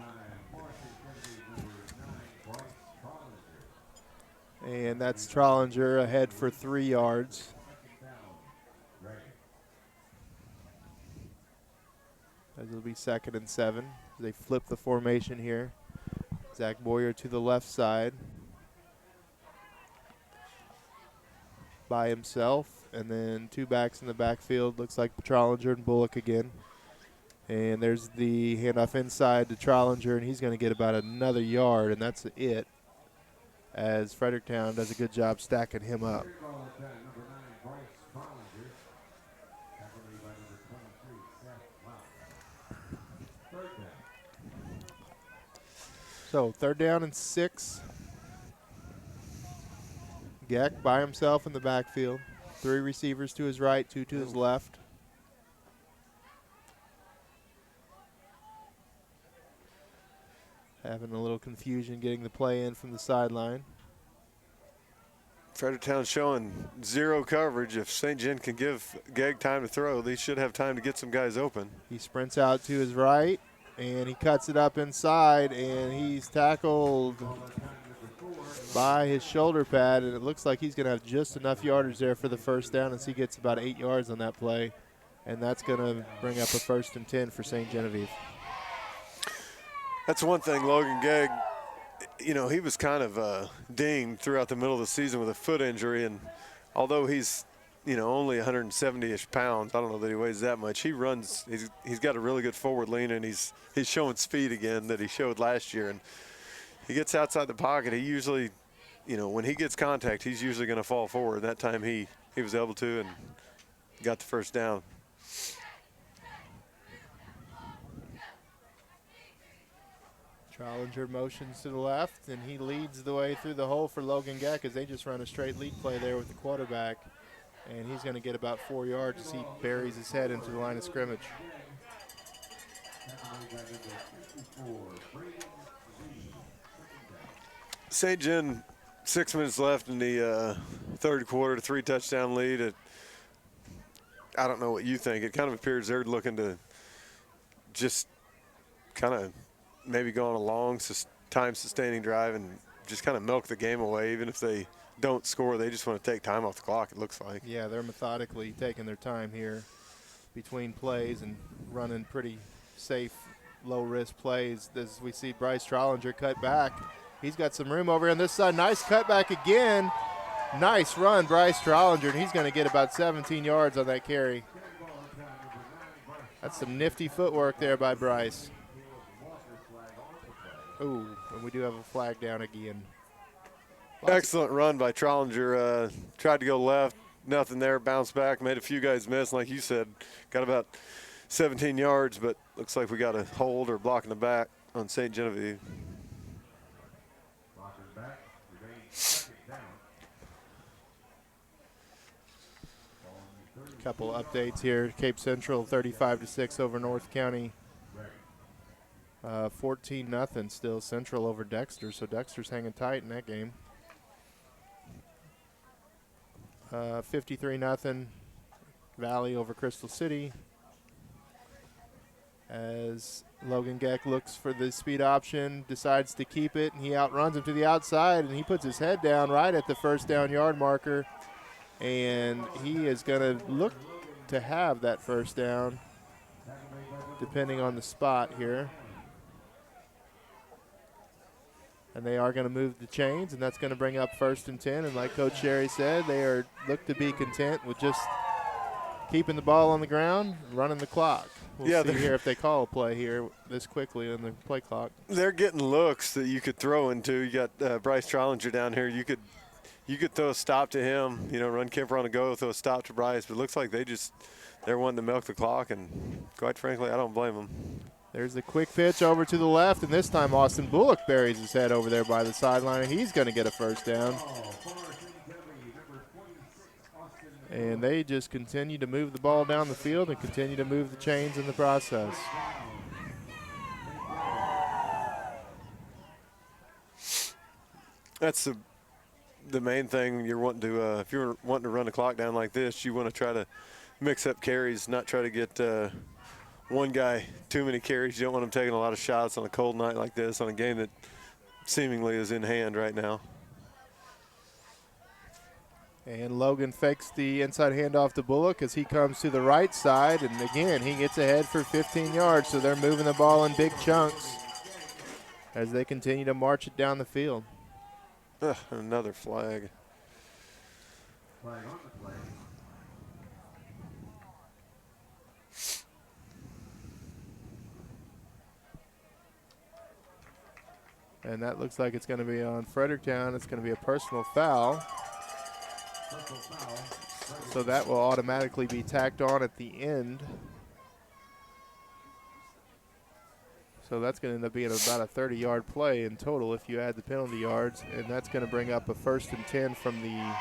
And that's Trollinger ahead for 3 yards. As it'll be 2nd and 7. They flip the formation here. Zach Boyer to the left side by himself, and then 2 backs in the backfield. Looks like Trollinger and Bullock again. And there's the handoff inside to Trollinger, and he's going to get about another yard, and that's it, as Fredericktown does a good job stacking him up. So 3rd down and 6. Geck by himself in the backfield. 3 receivers to his right, 2 to his left. Having a little confusion getting the play in from the sideline. Fredericktown showing 0 coverage. If St. John can give Gegg time to throw, they should have time to get some guys open. He sprints out to his right, and he cuts it up inside, and he's tackled by his shoulder pad, and it looks like he's going to have just enough yardage there for the first down, as he gets about 8 yards on that play, and that's going to bring up a 1st and 10 for St. Genevieve. That's one thing, Logan Gegg, he was kind of dinged throughout the middle of the season with a foot injury, and although he's only 170-ish pounds, I don't know that he weighs that much. He runs, he's got a really good forward lean, and he's showing speed again that he showed last year. And he gets outside the pocket. He usually, when he gets contact, he's usually going to fall forward. That time he was able to and got the first down. Trollinger motions to the left, and he leads the way through the hole for Logan Geck as they just run a straight lead play there with the quarterback. And he's going to get about 4 yards as he buries his head into the line of scrimmage. St. John, 6 minutes left in the third quarter, 3-touchdown lead. I don't know what you think. It kind of appears they're looking to just kind of maybe go on a long time-sustaining drive and just kind of milk the game away. Even if they don't score, they just want to take time off the clock, it looks like. Yeah, they're methodically taking their time here between plays and running pretty safe, low-risk plays. As we see Bryce Trollinger cut back. He's got some room over on this side. Nice cutback again. Nice run, Bryce Trollinger, and he's going to get about 17 yards on that carry. That's some nifty footwork there by Bryce. Ooh, and we do have a flag down again. Excellent run by Trollinger. Tried to go left, nothing there, bounced back, made a few guys miss. Like you said, got about 17 yards, but looks like we got a hold or block in the back on St. Genevieve. Couple updates here. Cape Central 35-6 over North County. 14-0 still Central over Dexter, so Dexter's hanging tight in that game. 53-0 Valley over Crystal City. As Logan Geck looks for the speed option, decides to keep it, and he outruns him to the outside, and he puts his head down right at the first down yard marker. And he is going to look to have that first down, depending on the spot here. And they are going to move the chains, and that's going to bring up 1st and 10. And like Coach Sherry said, they are look to be content with just keeping the ball on the ground, running the clock. We'll see here if they call a play here this quickly in the play clock. They're getting looks that you could throw into. You got Bryce Trollinger down here. You could throw a stop to him, run Kemper on a go, throw a stop to Bryce, but it looks like they're wanting to milk the clock, and quite frankly, I don't blame them. There's the quick pitch over to the left, and this time Austin Bullock buries his head over there by the sideline, and he's going to get a first down. And they just continue to move the ball down the field and continue to move the chains in the process. That's the main thing you're wanting to, if you're wanting to run the clock down like this, you want to try to mix up carries, not try to get one guy too many carries. You don't want him taking a lot of shots on a cold night like this on a game that seemingly is in hand right now. And Logan fakes the inside handoff to Bullock as he comes to the right side, and again, he gets ahead for 15 yards, so they're moving the ball in big chunks as they continue to march it down the field. Another flag. Flag on the play. And that looks like it's going to be on Fredericktown. It's going to be a personal foul. So that will automatically be tacked on at the end. So that's going to end up being about a 30-yard play in total if you add the penalty yards. And that's going to bring up a 1st and 10 from the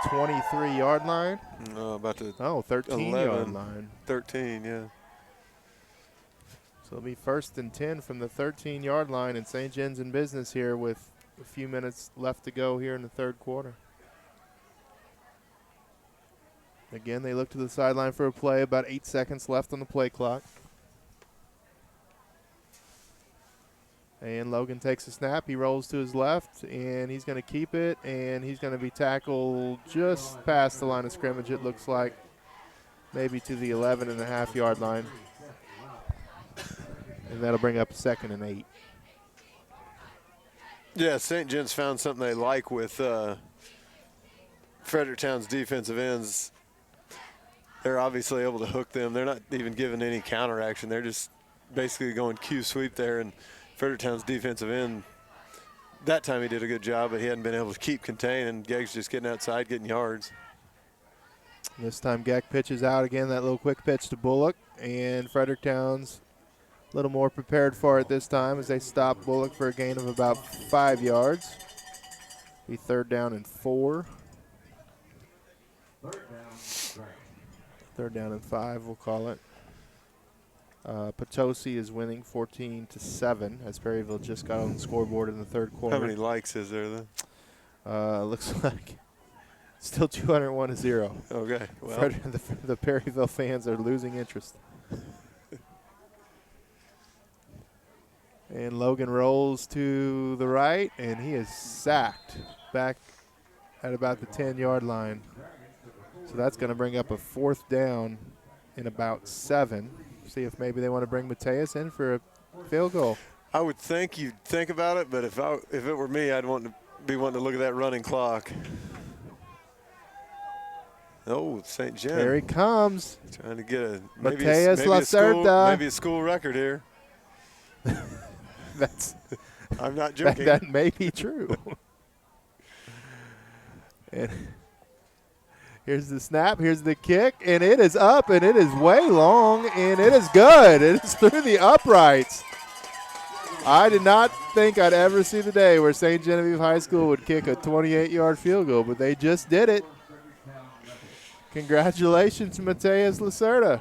23-yard line. No, about the 13-yard line. 13, yeah. So it'll be 1st and 10 from the 13-yard line, and St. John's in business here with a few minutes left to go here in the third quarter. Again, they look to the sideline for a play, about 8 seconds left on the play clock. And Logan takes a snap. He rolls to his left, and he's going to keep it, and he's going to be tackled just past the line of scrimmage, it looks like, maybe to the 11.5-yard line. And that'll bring up 2nd and 8. Yeah, St. John's found something they like with Fredericktown's defensive ends. They're obviously able to hook them. They're not even giving any counter action. They're just basically going Q sweep there, and Fredericktown's defensive end, that time he did a good job, but he hadn't been able to keep contained, and Gegg's just getting outside, getting yards. This time Geck pitches out again, that little quick pitch to Bullock, and Fredericktown's a little more prepared for it this time as they stop Bullock for a gain of about 5 yards. Be 3rd down and 4. 3rd down and 5, we'll call it. Potosi is winning 14-7 as Perryville just got on the scoreboard in the 3rd quarter. How many likes is there then? Looks like still 201-0. Okay, well. The Perryville fans are losing interest. And Logan rolls to the right, and he is sacked back at about the 10-yard line. So that's going to bring up a 4th down in about 7. See if maybe they want to bring Mateus in for a field goal. I would think you'd think about it, but if it were me, I'd wanting to look at that running clock. Oh, St. John. Here he comes. Trying to get a Mateus Lacerda. Maybe a school record here. I'm not joking. That may be true. And here's the snap. Here's the kick. And it is up, and it is way long, and it is good. It is through the uprights. I did not think I'd ever see the day where St. Genevieve High School would kick a 28-yard field goal, but they just did it. Congratulations, Mateus Lacerda.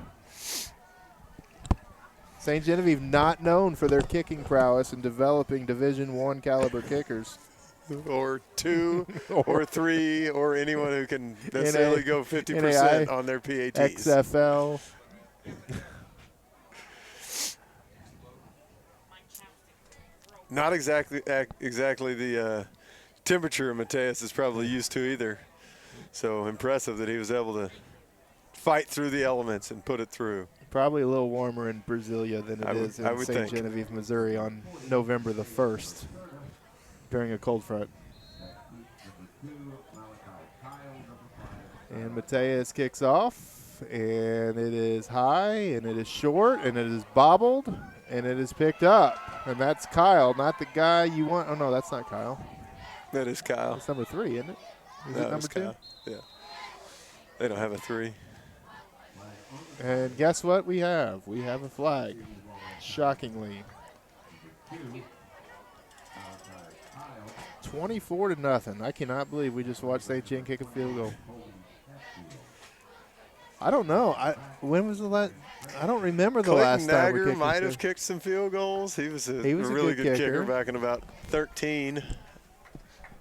St. Genevieve not known for their kicking prowess and developing Division I caliber kickers. Or 2 or 3 or anyone who can necessarily go 50% on their PATs. XFL. Not exactly the temperature Mateus is probably used to either. So impressive that he was able to fight through the elements and put it through. Probably a little warmer in Brasilia than it is in St. Genevieve, Missouri on November the 1st during a cold front. And Mateus kicks off, and it is high, and it is short, and it is bobbled, and it is picked up. And that's Kyle, not the guy you want. Oh, no, that's not Kyle. That is Kyle. That's number 3, isn't it? Is it number 2? Kyle. Yeah. They don't have a 3. And guess what we have? We have a flag, shockingly. 24-0. I cannot believe we just watched St. John kick a field goal. I don't know. When was the last? I don't remember the last time we kicked. Might have kicked some field goals. He was a really good kicker back in about 13.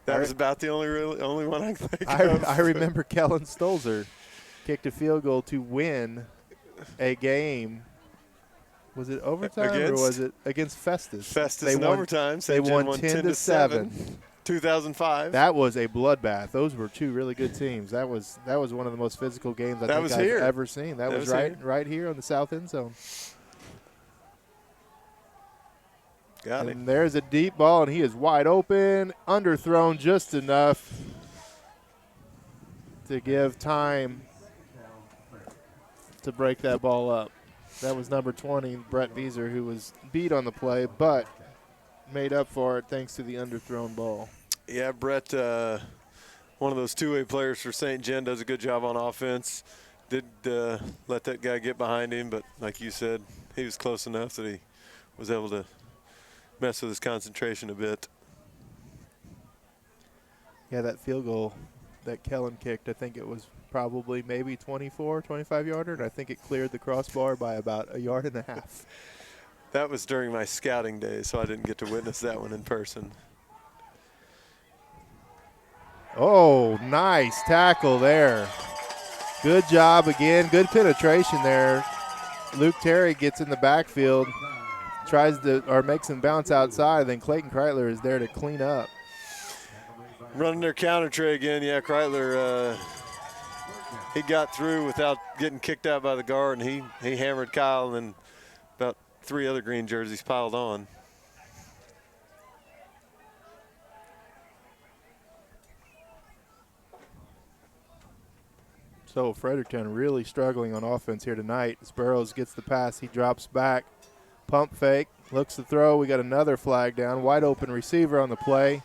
That was about the only one I can think of. I remember Kellen Stolzer kicked a field goal to win a game. Was it overtime or was it against Festus? Festus in overtime. They won 10-7. 2005. That was a bloodbath. Those were 2 really good teams. That was one of the most physical games I think I've ever seen. That was right here on the south end zone. Got it. And there's a deep ball, and he is wide open, underthrown just enough to give time to break that ball up. That was number 20, Brett Beezer, who was beat on the play, but made up for it thanks to the underthrown ball. Yeah, Brett, one of those two-way players for St. John, does a good job on offense. Did let that guy get behind him, but like you said, he was close enough that he was able to mess with his concentration a bit. Yeah, that field goal that Kellen kicked, I think it was probably maybe 25-yarder, and I think it cleared the crossbar by about 1.5 yards. That was during my scouting days, so I didn't get to witness that one in person. Oh, nice tackle there. Good job again. Good penetration there. Luke Terry gets in the backfield, makes him bounce outside, then Clayton Kreitler is there to clean up. Running their counter tray again. Yeah, Kreitler, he got through without getting kicked out by the guard, and he hammered Kyle, and then about 3 other green jerseys piled on. So Fredericktown really struggling on offense here tonight. Burrows gets the pass. He drops back. Pump fake. Looks to throw. We got another flag down. Wide open receiver on the play.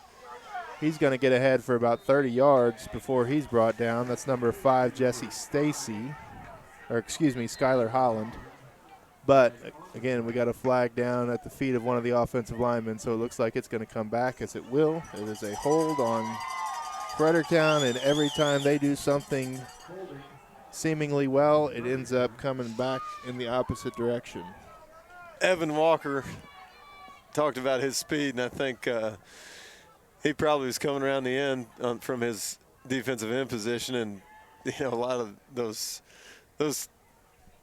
He's going to get ahead for about 30 yards before he's brought down. That's number 5, Jesse Stacy. Or excuse me, Skylar Holland. But, again, we got a flag down at the feet of one of the offensive linemen, so it looks like it's going to come back, as it will. It is a hold on Fredericktown, and every time they do something seemingly well, it ends up coming back in the opposite direction. Evan Walker talked about his speed, and I think he probably was coming around the end from his defensive end position, and a lot of those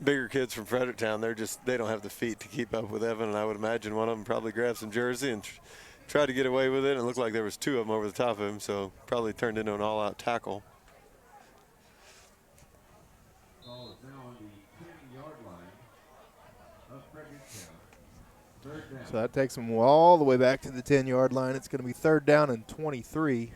bigger kids from Fredericktown, they don't have the feet to keep up with Evan, and I would imagine one of them probably grabbed some jersey and tried to get away with it, and it looked like there was two of them over the top of him, so probably turned into an all-out tackle. Ball is now on the 10-yard line of Fredericktown. Third down. So that takes them all the way back to the 10-yard line. It's going to be 3rd down and 23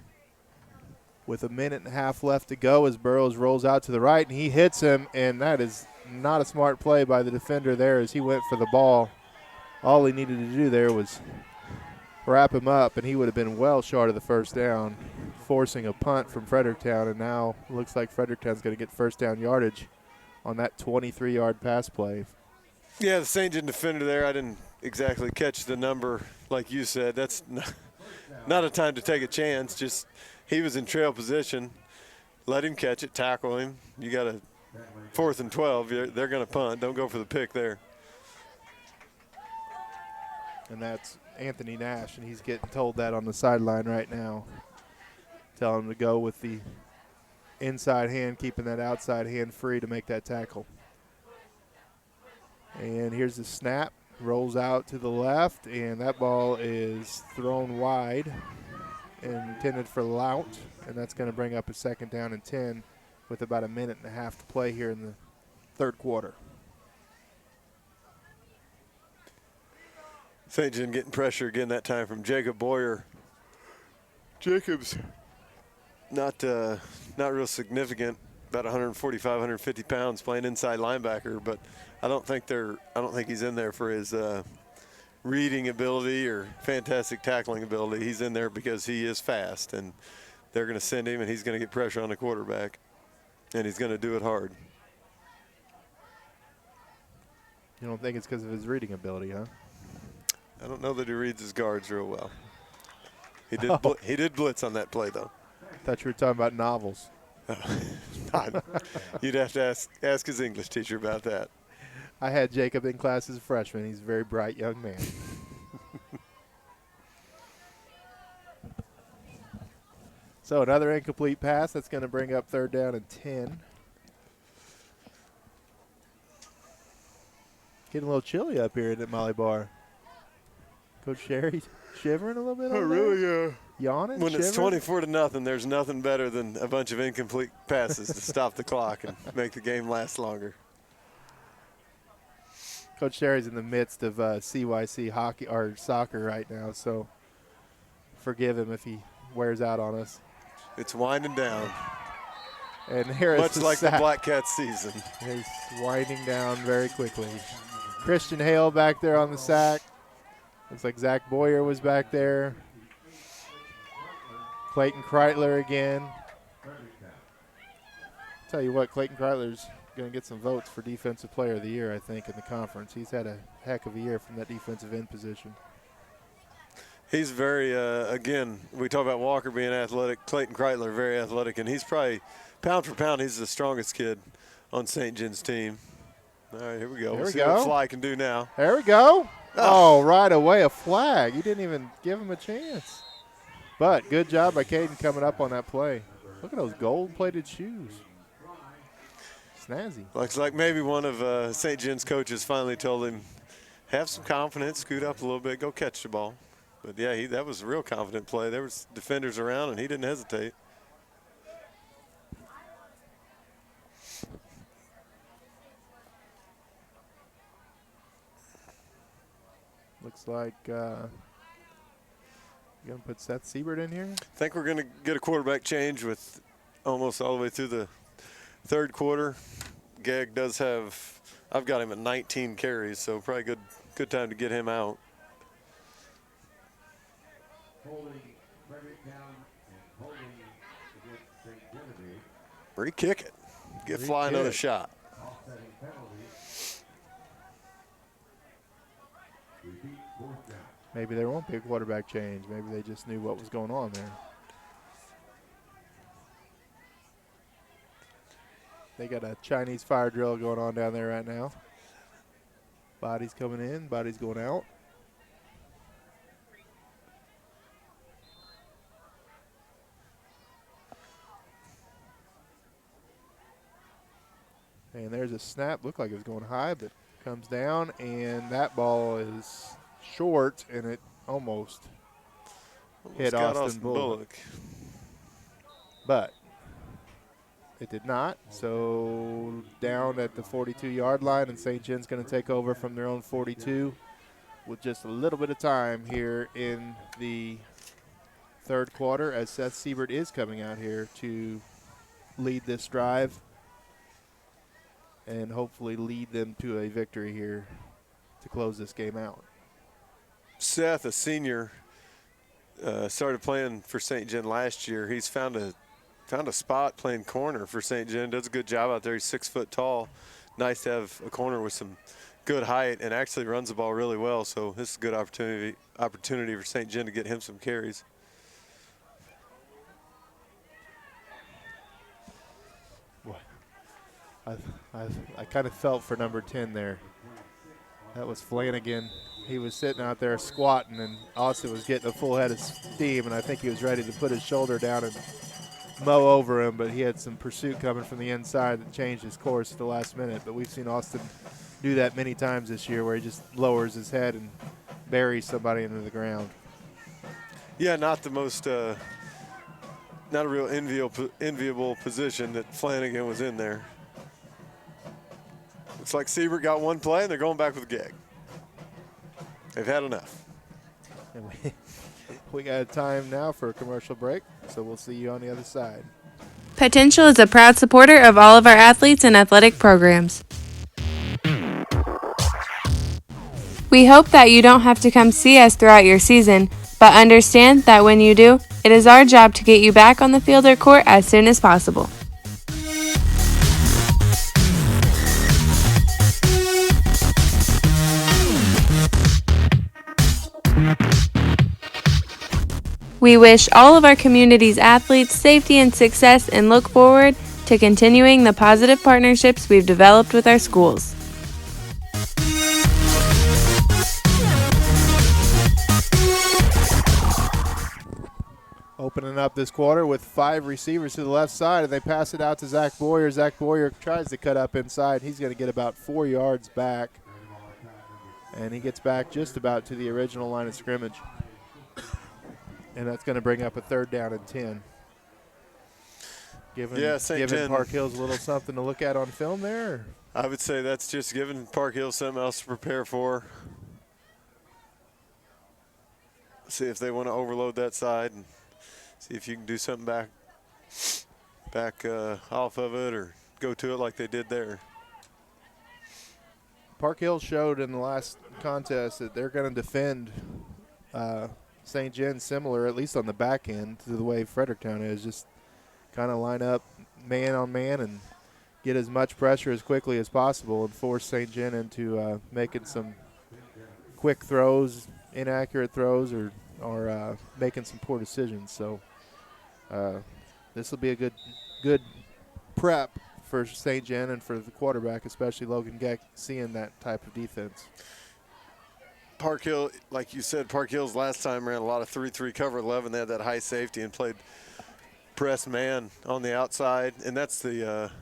with a minute and a half left to go as Burrows rolls out to the right, and he hits him, and that is not a smart play by the defender there as he went for the ball. All he needed to do there was wrap him up, and he would have been well short of the first down, forcing a punt from Fredericktown, and now it looks like Fredericktown's going to get first down yardage on that 23-yard pass play. Yeah, the St. John defender there, I didn't exactly catch the number like you said. That's not a time to take a chance. Just he was in trail position. Let him catch it, tackle him. You got a 4th and 12. They're going to punt. Don't go for the pick there. And that's Anthony Nash, and he's getting told that on the sideline right now. Tell him to go with the inside hand, keeping that outside hand free to make that tackle. And here's the snap. Rolls out to the left, and that ball is thrown wide and intended for Lout, and that's going to bring up a 2nd down and 10 with about a minute and a half to play here in the 3rd quarter. St. John getting pressure again that time from Jacob Boyer. Jacob's not real significant, about 145, 150 pounds, playing inside linebacker, but I don't think he's in there for his reading ability or fantastic tackling ability. He's in there because he is fast, and they're going to send him, and he's going to get pressure on the quarterback, and he's going to do it hard. You don't think it's because of his reading ability, huh? I don't know that he reads his guards real well. He did blitz on that play, though. I thought you were talking about novels. You'd have to ask his English teacher about that. I had Jacob in class as a freshman. He's a very bright young man. So another incomplete pass. That's going to bring up 3rd down and 10. Getting a little chilly up here at Molly Bar. Coach Sherry shivering a little bit over there? Really, Yawning, when shivering? it's 24-0, there's nothing better than a bunch of incomplete passes to stop the clock and make the game last longer. Coach Sherry's in the midst of CYC hockey or soccer right now, so forgive him if he wears out on us. It's winding down. And here much is like sack. the Black Cat season. He's winding down very quickly. Christian Hale back there on the sack. Looks like Zach Boyer was back there. Clayton Kreitler again. Tell you what, Clayton Kreitler's going to get some votes for Defensive Player of the Year, I think, in the conference. He's had a heck of a year from that defensive end position. He's very, again, we talk about Walker being athletic. Clayton Kreitler, very athletic, and he's probably, pound for pound, he's the strongest kid on St. John's team. All right, here we go. We'll see what Fly can do now. There we go. Oh, right away, a flag. You didn't even give him a chance. But good job by Caden coming up on that play. Look at those gold-plated shoes. Snazzy. Looks like maybe one of St. John's coaches finally told him, have some confidence, scoot up a little bit, go catch the ball. But, yeah, that was a real confident play. There was defenders around, and he didn't hesitate. Looks like you're going to put Seth Siebert in here? I think we're going to get a quarterback change with almost all the way through the 3rd quarter. Gag does have – I've got him at 19 carries, so probably good time to get him out. Holding Fredericktown and holding against St. Genevieve. Re-kick it. Give Fly another shot. Offsetting penalty. Maybe there won't be a quarterback change. Maybe they just knew what was going on there. They got a Chinese fire drill going on down there right now. Bodies coming in, bodies going out. And there's a snap. Looked like it was going high, but comes down, and that ball is short, and it almost hit Austin Bullock. But it did not. So down at the 42-yard line, and St. John's going to take over from their own 42 with just a little bit of time here in the third quarter, as Seth Siebert is coming out here to lead this drive and hopefully lead them to a victory here to close this game out. Seth, a senior, started playing for St. John last year. He's found a spot playing corner for St. John. Does a good job out there. He's 6 foot tall. Nice to have a corner with some good height, and actually runs the ball really well. So this is a good opportunity for St. John to get him some carries. I kind of felt for number 10 there. That was Flanagan. He was sitting out there squatting, and Austin was getting a full head of steam, and I think he was ready to put his shoulder down and mow over him, but he had some pursuit coming from the inside that changed his course at the last minute. But we've seen Austin do that many times this year, where he just lowers his head and buries somebody into the ground. Yeah, not the most, not a real enviable position that Flanagan was in there. Looks like Siebert got one play, and they're going back with a gag. They've had enough. And we got time now for a commercial break, so we'll see you on the other side. Potential is a proud supporter of all of our athletes and athletic programs. We hope that you don't have to come see us throughout your season, but understand that when you do, it is our job to get you back on the field or court as soon as possible. We wish all of our community's athletes safety and success and look forward to continuing the positive partnerships we've developed with our schools. Opening up this quarter with 5 receivers to the left side, and they pass it out to Zach Boyer. Zach Boyer tries to cut up inside. He's going to get about 4 yards back, and he gets back just about to the original line of scrimmage. And that's going to bring up a 3rd down and 10. Giving Park Hills a little something to look at on film there? I would say that's just giving Park Hills something else to prepare for. See if they want to overload that side and see if you can do something back off of it or go to it like they did there. Park Hills showed in the last contest that they're going to defend St. John's similar, at least on the back end, to the way Fredericktown is. Just kind of line up man on man and get as much pressure as quickly as possible and force St. John into making some quick throws, inaccurate throws, or making some poor decisions. So this will be a good prep for St. John and for the quarterback, especially Logan Geck, seeing that type of defense. Park Hill, like you said, Park Hills last time ran a lot of 3-3 cover 11. They had that high safety and played press man on the outside, and that's the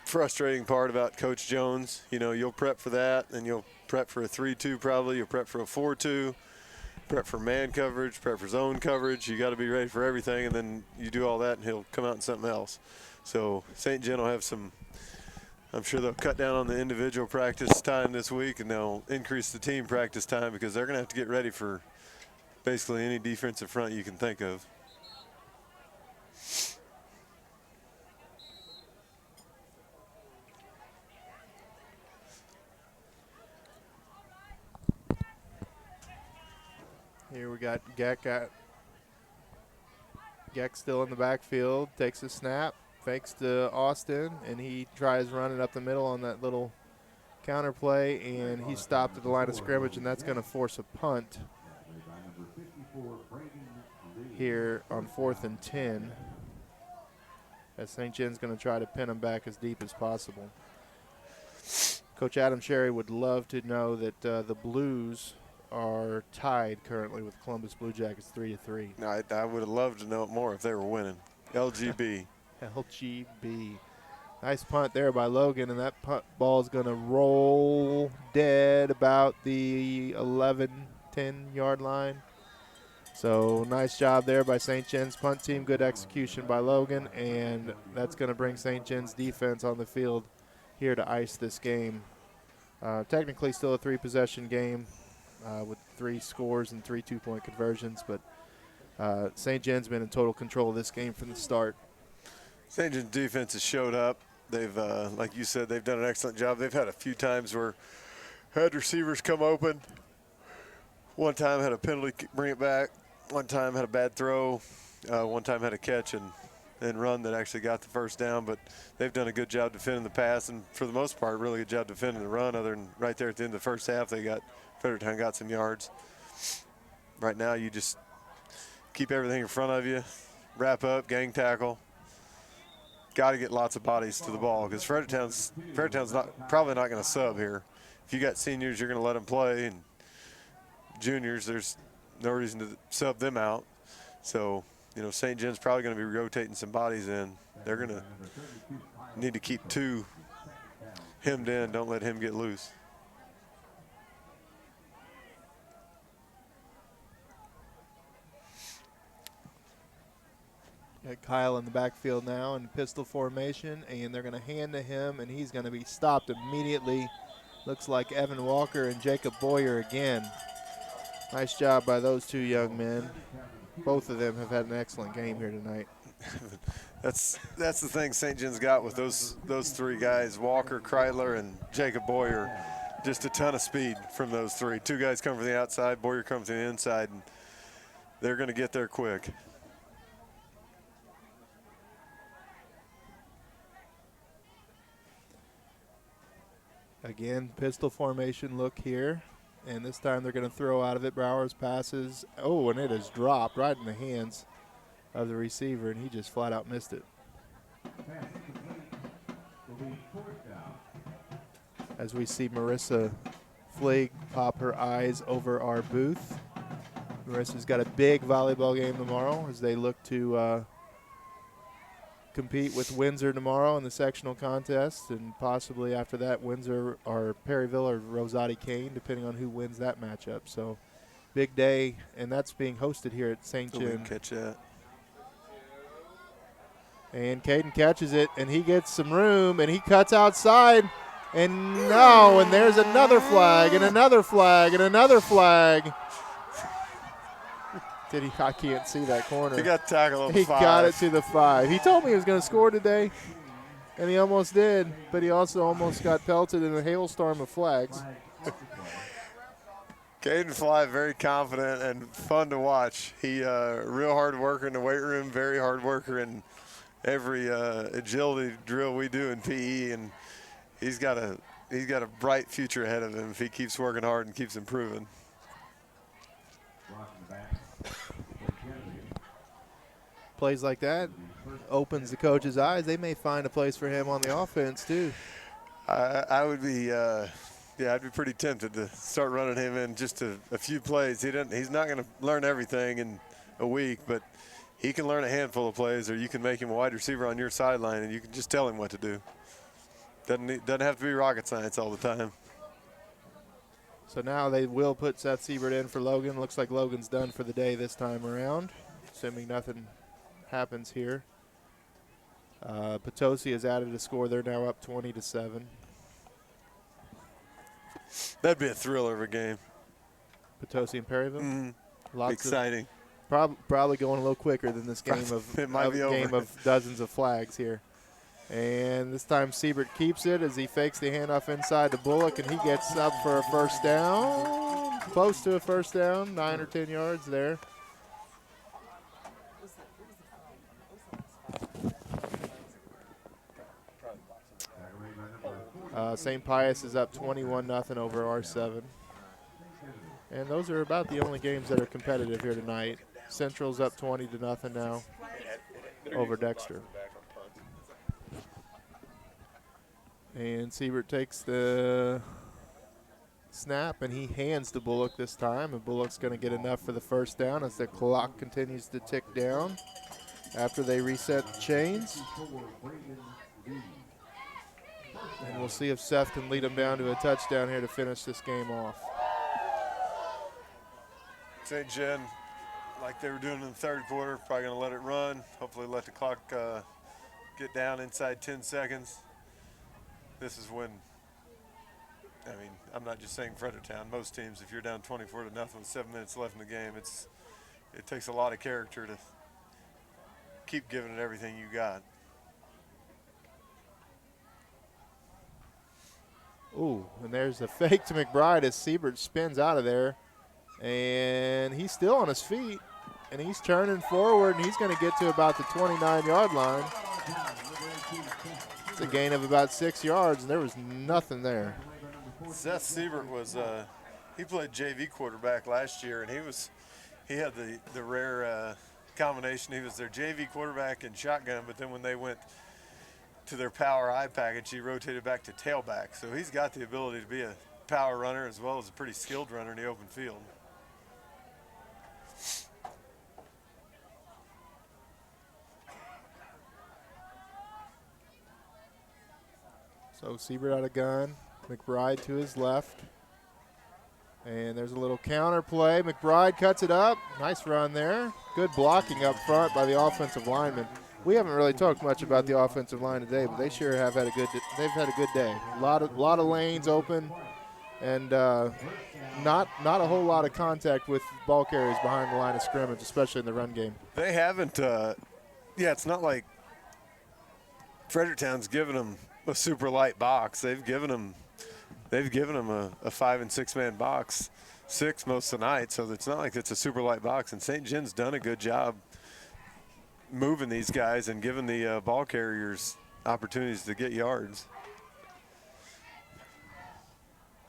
frustrating part about Coach Jones. You know, you'll prep for that, and you'll prep for a 3-2 probably. You'll prep for a 4-2, prep for man coverage, prep for zone coverage. You got to be ready for everything, and then you do all that, and he'll come out in something else. So St. John will have some. I'm sure they'll cut down on the individual practice time this week, and they'll increase the team practice time because they're going to have to get ready for basically any defensive front you can think of. Here we got Geck still in the backfield, takes a snap, fakes to Austin, and he tries running up the middle on that little Counterplay, and he stopped at the line of scrimmage, and that's going to force a punt here on 4th and 10. As St. John's going to try to pin him back as deep as possible. Coach Adam Sherry would love to know that the Blues are tied currently with Columbus Blue Jackets 3-3. I would have loved to know it more if they were winning. LGB. LGB. Nice punt there by Logan, and that ball is going to roll dead about the 11, 10-yard line. So nice job there by St. John's punt team. Good execution by Logan, and that's going to bring St. John's defense on the field here to ice this game. Technically still a 3-possession game with 3 scores and 3 two-point conversions, but St. John's been in total control of this game from the start. St. John's defense has showed up. They've, like you said, they've done an excellent job. They've had a few times where had receivers come open. One time had a penalty, bring it back. One time had a bad throw. One time had a catch and run that actually got the first down. But they've done a good job defending the pass, and for the most part, really good job defending the run. Other than right there at the end of the first half, Fredericktown got some yards. Right now, you just keep everything in front of you, wrap up, gang tackle. Got to get lots of bodies to the ball because Fredericktown's probably not going to sub here. If you got seniors, you're going to let them play, and juniors, there's no reason to sub them out. So, St. John's probably going to be rotating some bodies in. They're going to need to keep 2 hemmed in. Don't let him get loose. Got Kyle in the backfield now in pistol formation, and they're going to hand to him, and he's going to be stopped immediately. Looks like Evan Walker and Jacob Boyer again. Nice job by those 2 young men. Both of them have had an excellent game here tonight. That's the thing St. John's got with those 3 guys, Walker, Kreitler, and Jacob Boyer. Just a ton of speed from those 3. 2 guys come from the outside, Boyer comes from the inside, and they're going to get there quick. Again, pistol formation look here. And this time they're going to throw out of it. Brower's passes. Oh, and it is dropped right in the hands of the receiver, and he just flat out missed it. As we see Marissa Fleig pop her eyes over our booth. Marissa's got a big volleyball game tomorrow as they look to compete with Windsor tomorrow in the sectional contest, and possibly after that Windsor or Perryville or Rosati Kane, depending on who wins that matchup. So big day, and that's being hosted here at St. John. Catch that. And Caden catches it, and he gets some room, and he cuts outside, and no, and there's another flag, and another flag, and another flag. I can't see that corner. He got tackled on 5. He got it to the 5. He told me he was going to score today, and he almost did, but he also almost got pelted in a hailstorm of flags. Caden Fly, very confident and fun to watch. He real hard worker in the weight room, very hard worker in every agility drill we do in PE, and he's got a bright future ahead of him if he keeps working hard and keeps improving. Plays like that opens the coach's eyes. They may find a place for him on the offense too. I would be, I'd be pretty tempted to start running him in just a few plays. He's not going to learn everything in a week, but he can learn a handful of plays, or you can make him a wide receiver on your sideline, and you can just tell him what to do. Doesn't have to be rocket science all the time. So now they will put Seth Siebert in for Logan. Looks like Logan's done for the day this time around, assuming nothing happens here. Potosi has added a score. They're now up 20-7. That'd be a thriller of a game. Potosi and Perryville. Mm-hmm. Exciting. Probably going a little quicker than this game of it might be game over. of dozens of flags here. And this time Siebert keeps it as he fakes the handoff inside to Bullock, and he gets up for a first down. Close to a first down, 9 or 10 yards there. St. Pius is up 21-0 over R7. And those are about the only games that are competitive here tonight. Central's up 20-0 now over Dexter. And Siebert takes the snap, and he hands to Bullock this time. And Bullock's going to get enough for the first down as the clock continues to tick down after they reset the chains. And we'll see if Seth can lead them down to a touchdown here to finish this game off. St. John, like they were doing in the third quarter, probably going to let it run. Hopefully let the clock get down inside 10 seconds. This is when, I mean, I'm not just saying Fredericktown. Most teams, if you're down 24-0 with 7 minutes left in the game, it takes a lot of character to keep giving it everything you got. Ooh, and there's a fake to McBride as Siebert spins out of there. And he's still on his feet, and he's turning forward, and he's going to get to about the 29-yard line. It's a gain of about 6 yards, and there was nothing there. Seth Siebert was, he played JV quarterback last year, and he had the rare combination. He was their JV quarterback and shotgun, but then when they went to their power I package, he rotated back to tailback. So he's got the ability to be a power runner as well as a pretty skilled runner in the open field. So Siebert out of gun, McBride to his left. And there's a little counter play. McBride cuts it up. Nice run there. Good blocking up front by the offensive lineman. We haven't really talked much about the offensive line today, but they sure have had a good. They've had a good day. A lot of lanes open, and not a whole lot of contact with ball carriers behind the line of scrimmage, especially in the run game. They haven't. It's not like Fredericktown's given them a super light box. They've given them a 5- and 6-man box, 6 most of the night. So it's not like it's a super light box. And St. John's done a good job moving these guys and giving the ball carriers opportunities to get yards.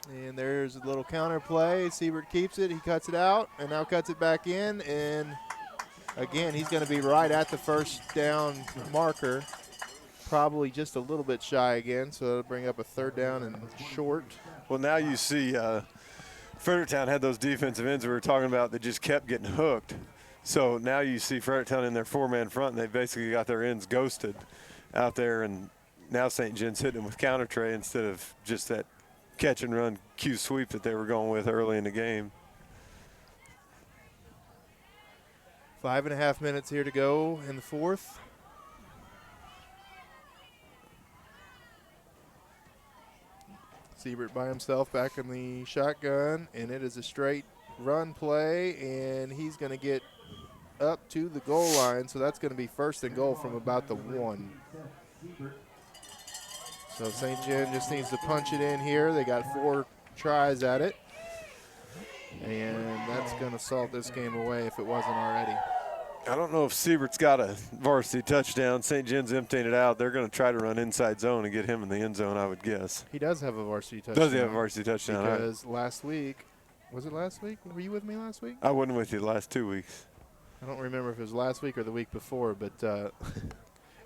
And there's a little counter play. Siebert keeps it. He cuts it out and now cuts it back in. And again, he's going to be right at the first down marker. Probably just a little bit shy again, so it'll bring up a 3rd down and short. Well, now you see Fredericktown had those defensive ends we were talking about that just kept getting hooked. So now you see Fredericktown in their 4-man front, and they basically got their ends ghosted out there, and now St. John's hitting them with counter tray instead of just that catch and run Q sweep that they were going with early in the game. 5.5 minutes here to go in the 4th. Siebert by himself back in the shotgun, and it is a straight run play, and he's going to get up to the goal line, so that's going to be 1st and goal from about the 1. So St. John just needs to punch it in here. They got 4 tries at it, and that's going to salt this game away if it wasn't already. I don't know if Siebert's got a varsity touchdown. St. John's emptying it out. They're going to try to run inside zone and get him in the end zone, I would guess. He does have a varsity touchdown. Does he have a varsity touchdown? Because last week, was it last week? Were you with me last week? I wasn't with you the last 2 weeks. I don't remember if it was last week or the week before, but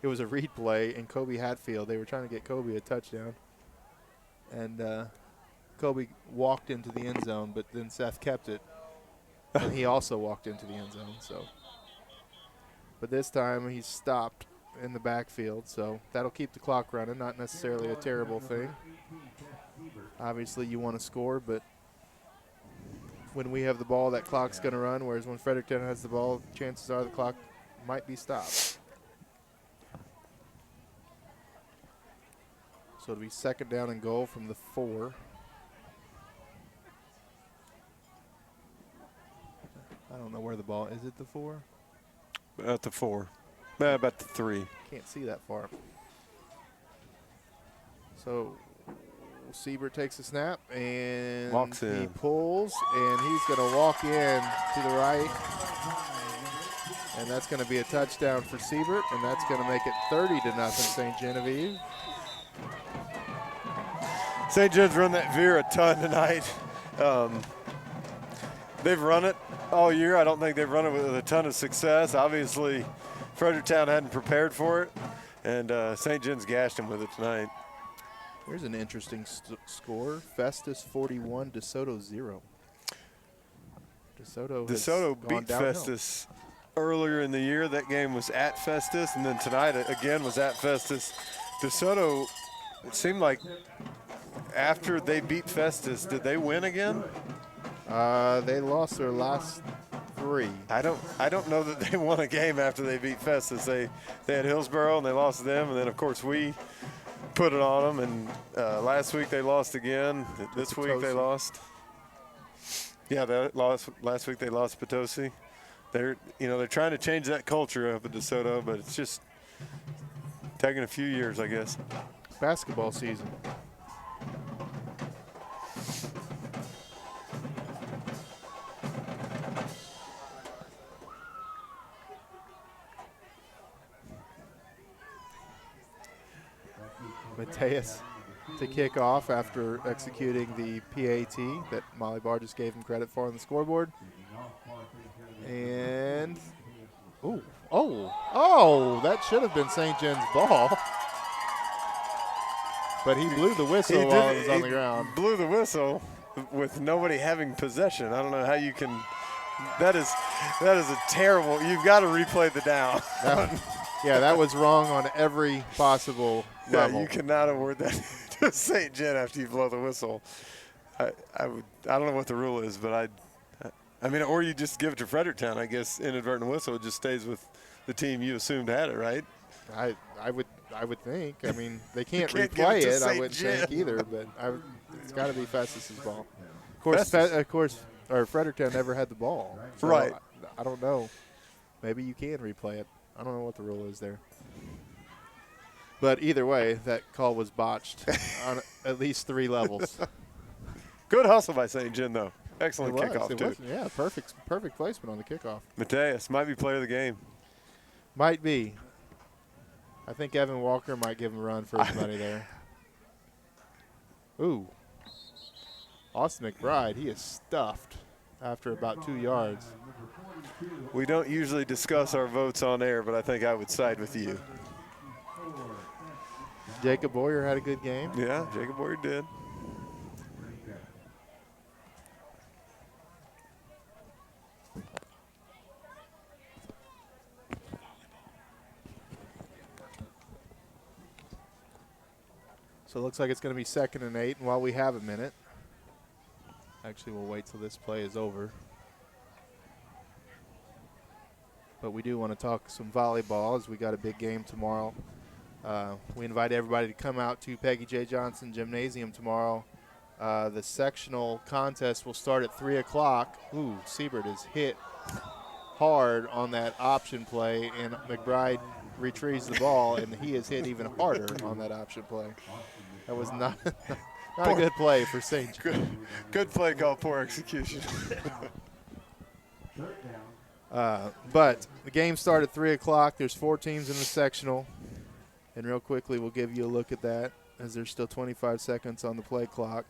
it was a read play, and Kobe Hatfield, they were trying to get Kobe a touchdown. And Kobe walked into the end zone, but then Seth kept it. And he also walked into the end zone, so. But this time he's stopped in the backfield, so that'll keep the clock running. Not necessarily a terrible thing. Obviously you want to score, but when we have the ball, that clock's going to run, whereas when Fredericktown has the ball, chances are the clock might be stopped. So it'll be 2nd down and goal from the 4. I don't know where the ball is. It the 4? At the 4. About the 3. Can't see that far. So Siebert takes a snap and walks in. He pulls, and he's going to walk in to the right. And that's going to be a touchdown for Siebert, and that's going to make it 30-0 St. Genevieve. St. John's run that veer a ton tonight. They've run it all year. I don't think they've run it with a ton of success. Obviously, Fredericktown hadn't prepared for it, and St. John's gashed them with it tonight. Here's an interesting score. Festus 41, DeSoto 0. DeSoto beat Festus earlier in the year. That game was at Festus, and then tonight again was at Festus. DeSoto, it seemed like after they beat Festus, did they win again? They lost their last 3. I don't know that they won a game after they beat Festus. They had Hillsboro and they lost to them, and then of course we put it on them. And last week they lost again. This week they lost. Yeah, last week they lost Potosi. They're trying to change that culture up at DeSoto, but it's just taking a few years, I guess. Basketball season. Mateus to kick off after executing the PAT that Molly Barr just gave him credit for on the scoreboard. And, that should have been St. John's ball. But he blew the whistle while it was on the ground. Blew the whistle with nobody having possession. I don't know how you can. That is a terrible. You've got to replay the down. That was wrong on every possible level. You cannot award that to St. John after you blow the whistle. I don't know what the rule is, but I mean, or you just give it to Fredericktown. I guess inadvertent whistle just stays with the team you assumed had it, right? I would think. I mean, they can't replay it. I wouldn't think either, but it's got to be Festus's ball. Of course, Fredericktown never had the ball. So right. I don't know. Maybe you can replay it. I don't know what the rule is there. But either way, that call was botched on at least 3 levels. Good hustle by St. John, though. Excellent kickoff, too. Yeah, perfect placement on the kickoff. Mateus might be player of the game. Might be. I think Evan Walker might give him a run for his money there. Ooh. Austin McBride, he is stuffed after about 2 yards. We don't usually discuss our votes on air, but I think I would side with you. Jacob Boyer had a good game. Yeah, Jacob Boyer did. So it looks like it's going to be 2nd and 8, and while we have a minute, actually we'll wait till this play is over. But we do want to talk some volleyball as we got a big game tomorrow. We invite everybody to come out to Peggy J. Johnson Gymnasium tomorrow. The sectional contest will start at 3 o'clock. Ooh, Siebert is hit hard on that option play, and McBride retrieves the ball, and he is hit even harder on that option play. That was not a good play for St. John. Good play call, poor execution. But the game started at 3 o'clock. There's 4 teams in the sectional. And real quickly, we'll give you a look at that as there's still 25 seconds on the play clock.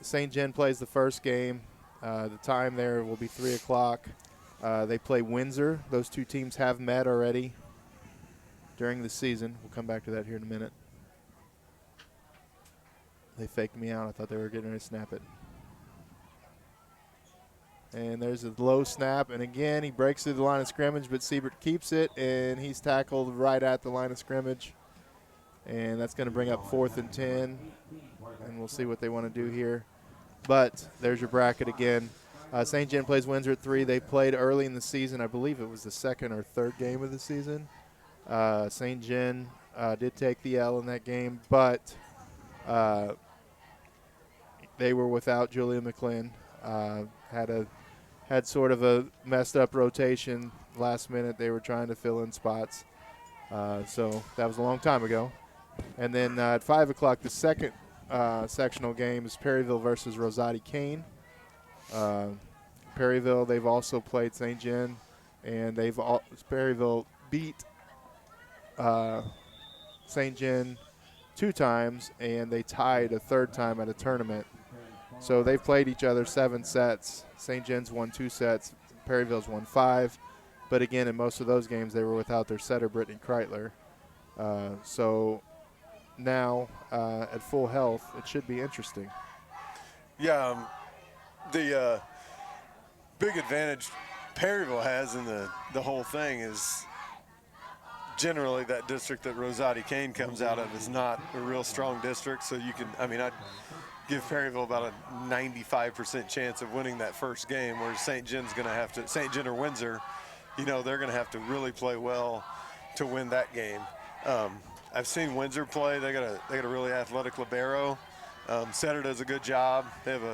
St. John plays the first game. The time there will be 3 o'clock. They play Windsor. Those 2 teams have met already during the season. We'll come back to that here in a minute. They faked me out. I thought they were getting ready to snap it. And there's a low snap, and again, he breaks through the line of scrimmage, but Siebert keeps it, and he's tackled right at the line of scrimmage. And that's going to bring up 4th and 10, and we'll see what they want to do here. But there's your bracket again. St. John plays Windsor at 3. They played early in the season. I believe it was the 2nd or 3rd game of the season. St. John did take the L in that game, but they were without Julia McLean. Had sort of a messed up rotation last minute. They were trying to fill in spots. So that was a long time ago. And then at 5 o'clock, the second sectional game is Perryville versus Rosati Kane. Perryville, they've also played St. John, and Perryville beat St. John 2 times, and they tied a 3rd time at a tournament. So they've played each other 7 sets. St. John's won 2 sets. Perryville's won 5. But again, in most of those games, they were without their setter, Brittany Kreitler. So now, at full health, it should be interesting. Yeah, the big advantage Perryville has in the whole thing is generally that district that Rosati Kane comes out of is not a real strong district. So you can, I'd give Perryville about a 95% chance of winning that first game, whereas St. John's going to have to, St. John or Windsor, they're going to have to really play well to win that game. I've seen Windsor play. They got a really athletic libero. Setter does a good job. They have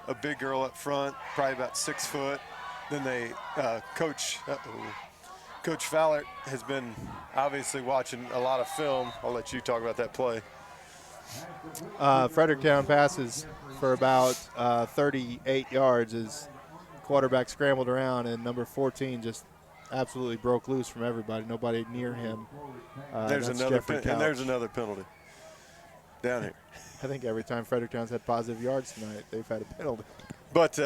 a big girl up front, probably about 6 foot. Then they Coach Fallert has been obviously watching a lot of film. I'll let you talk about that play. Fredericktown passes for about 38 yards as quarterback scrambled around, and number 14 just absolutely broke loose from everybody. Nobody near him. There's another penalty down here. I think every time Fredericktown's had positive yards tonight, they've had a penalty. But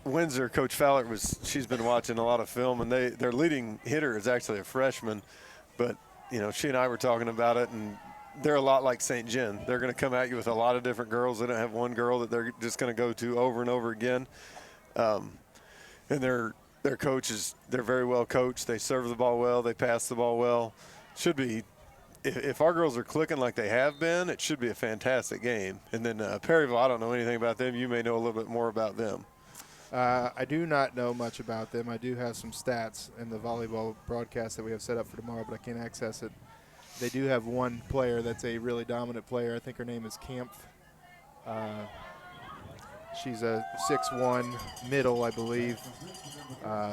Windsor, Coach Fallert, she's been watching a lot of film, and their leading hitter is actually a freshman. But, she and I were talking about it, and they're a lot like St. John. They're going to come at you with a lot of different girls. They don't have one girl that they're just going to go to over and over again. And their coaches, they're very well coached. They serve the ball well. They pass the ball well. Should be, if our girls are clicking like they have been, it should be a fantastic game. And then Perryville, I don't know anything about them. You may know a little bit more about them. I do not know much about them. I do have some stats in the volleyball broadcast that we have set up for tomorrow, but I can't access it. They do have one player that's a really dominant player. I think her name is Kempf. She's a 6'1" middle, I believe.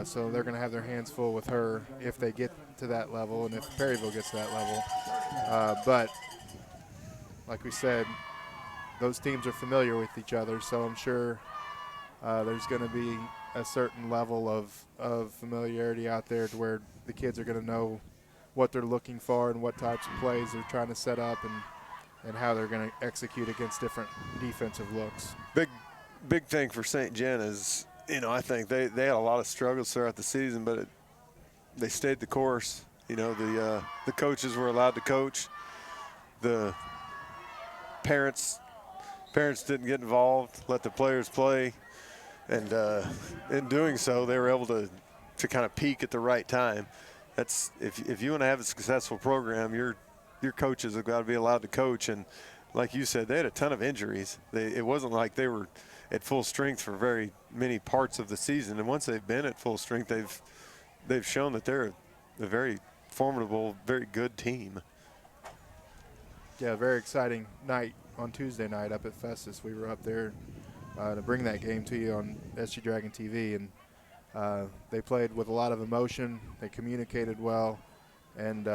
So they're going to have their hands full with her if they get to that level and if Perryville gets to that level. But like we said, those teams are familiar with each other, so I'm sure there's going to be a certain level of familiarity out there to where the kids are going to know what they're looking for and what types of plays they're trying to set up and how they're going to execute against different defensive looks. Big thing for St. John is, I think they had a lot of struggles throughout the season, but they stayed the course. The coaches were allowed to coach. The parents didn't get involved, let the players play, and in doing so, they were able to kind of peak at the right time. That's if you want to have a successful program, your coaches have got to be allowed to coach. And like you said, they had a ton of injuries. It wasn't like they were at full strength for very many parts of the season. And once they've been at full strength, they've shown that they're a very formidable, very good team. Yeah, very exciting night on Tuesday night up at Festus. We were up there to bring that game to you on SG Dragon TV, and they played with a lot of emotion. They communicated well, and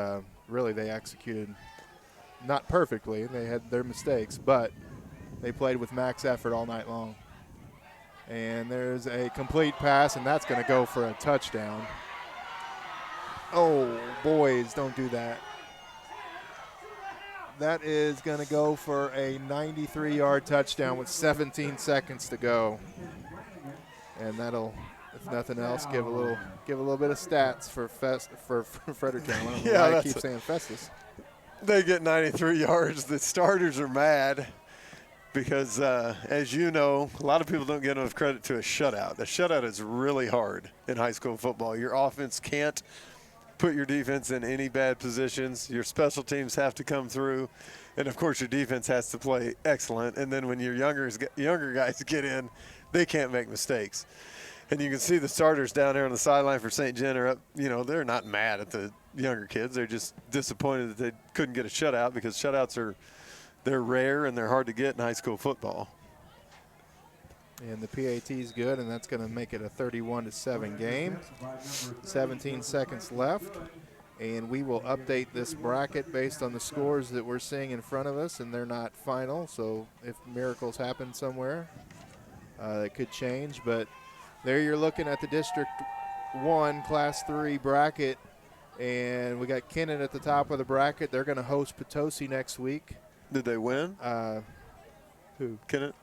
really they executed not perfectly. They had their mistakes, but they played with max effort all night long. And there's a complete pass, and that's going to go for a touchdown. Oh, boys, don't do that. That is going to go for a 93-yard touchdown with 17 seconds to go. And that'll, if nothing else, give a little bit of stats for Fredericktown. I don't know why I keep saying Festus. They get 93 yards. The starters are mad because, as you know, a lot of people don't get enough credit to a shutout. A shutout is really hard in high school football. Your offense can't put your defense in any bad positions. Your special teams have to come through. And, of course, your defense has to play excellent. And then when your younger guys get in, they can't make mistakes. And you can see the starters down there on the sideline for St. John are up. They're not mad at the younger kids. They're just disappointed that they couldn't get a shutout because shutouts they're rare and they're hard to get in high school football. And the PAT is good, and that's going to make it a 31-7 game. 17 seconds left, and we will update this bracket based on the scores that we're seeing in front of us, and they're not final, so if miracles happen somewhere, it could change. But there you're looking at the District 1 Class 3 bracket, and we got Kennan at the top of the bracket. They're going to host Potosi next week. Did they win? Who? Kennett?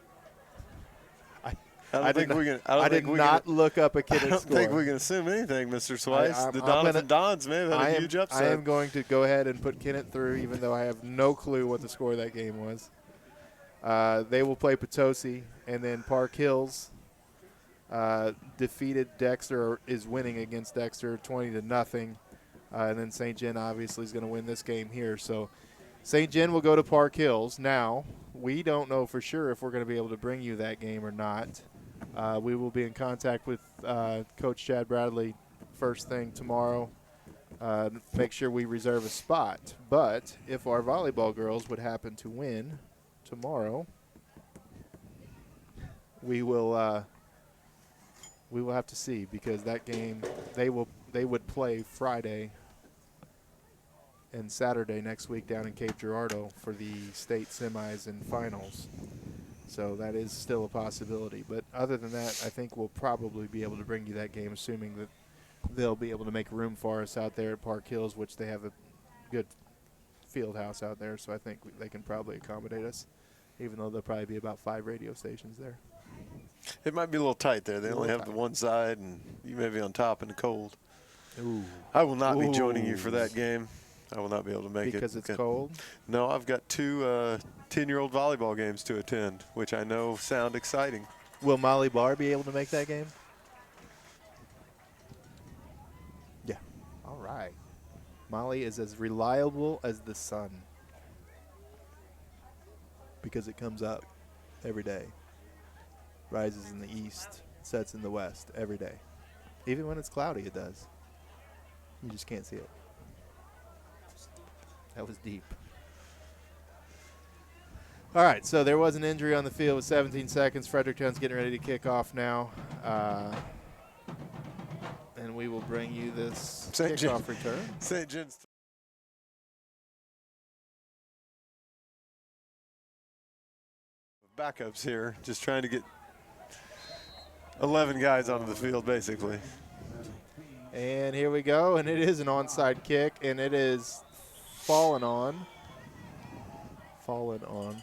I did not look up a Kennett I score. don't think we can assume anything, Mr. Swice. The Donovan Dons may have had a huge upset. I am going to go ahead and put Kennett through, even though I have no clue what the score of that game was. They will play Potosi, and then Park Hills defeated Dexter, or is winning against Dexter 20-0. And then St. John obviously is going to win this game here. So St. John will go to Park Hills. Now, we don't know for sure if we're going to be able to bring you that game or not. We will be in contact with Coach Chad Bradley first thing tomorrow. Make sure we reserve a spot. But if our volleyball girls would happen to win tomorrow, we will have to see, because that game they would play Friday and Saturday next week down in Cape Girardeau for the state semis and finals. So that is still a possibility. But other than that, I think we'll probably be able to bring you that game, assuming that they'll be able to make room for us out there at Park Hills, which they have a good field house out there. So I think they can probably accommodate us, even though there'll probably be about 5 radio stations there. It might be a little tight there. They only have the one side, and you may be on top in the cold. Ooh. I will not be joining you for that game. I will not be able to make it. Because it's cold? No, I've got 2 10-year-old volleyball games to attend, which I know sound exciting. Will Molly Barr be able to make that game? Yeah. All right. Molly is as reliable as the sun, because it comes up every day. Rises in the east, sets in the west every day. Even when it's cloudy, it does. You just can't see it. That was deep. All right, so there was an injury on the field with 17 seconds. Fredericktown's getting ready to kick off now. And we will bring you this kickoff return. St. John's. Backups here, just trying to get 11 guys onto the field, basically. And here we go, and it is an onside kick, and it is fallen on. Fallen on,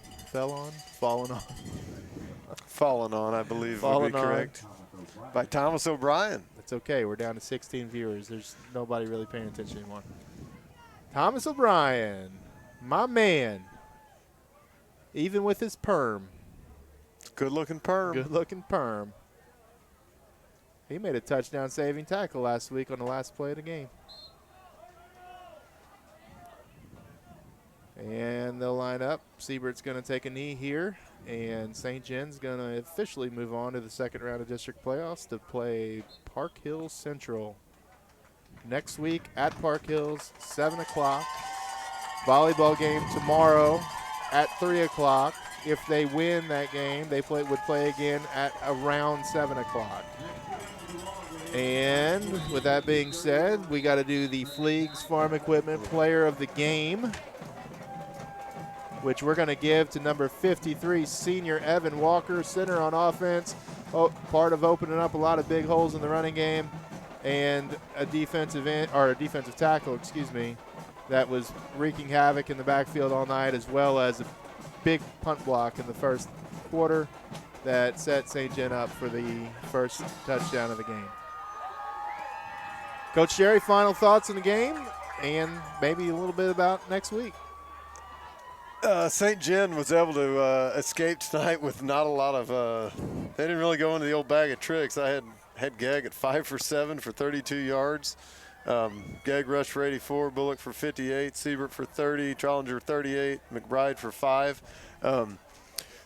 I believe would be correct. By Thomas O'Brien. That's okay. We're down to 16 viewers. There's nobody really paying attention anymore. Thomas O'Brien, my man. Even with his perm. Good-looking perm. Good-looking perm. He made a touchdown-saving tackle last week on the last play of the game. And they'll line up. Siebert's going to take a knee here, and St. John's going to officially move on to the second round of district playoffs to play Park Hills Central next week at Park Hills, 7 o'clock. Volleyball game tomorrow at 3 o'clock. If they win that game, they would play again at around 7 o'clock. And with that being said, we got to do the Fleegs Farm Equipment Player of the Game, which we're going to give to number 53, senior Evan Walker, center on offense, part of opening up a lot of big holes in the running game, and a defensive tackle, that was wreaking havoc in the backfield all night, as well as a big punt block in the first quarter that set St. John up for the first touchdown of the game. Coach Sherry, final thoughts on the game, and maybe a little bit about next week. St. John was able to escape tonight with not a lot of they didn't really go into the old bag of tricks. I had Gegg at 5 for 7 for 32 yards. Gegg rushed for 84, Bullock for 58, Siebert for 30, Trollinger 38, McBride for 5.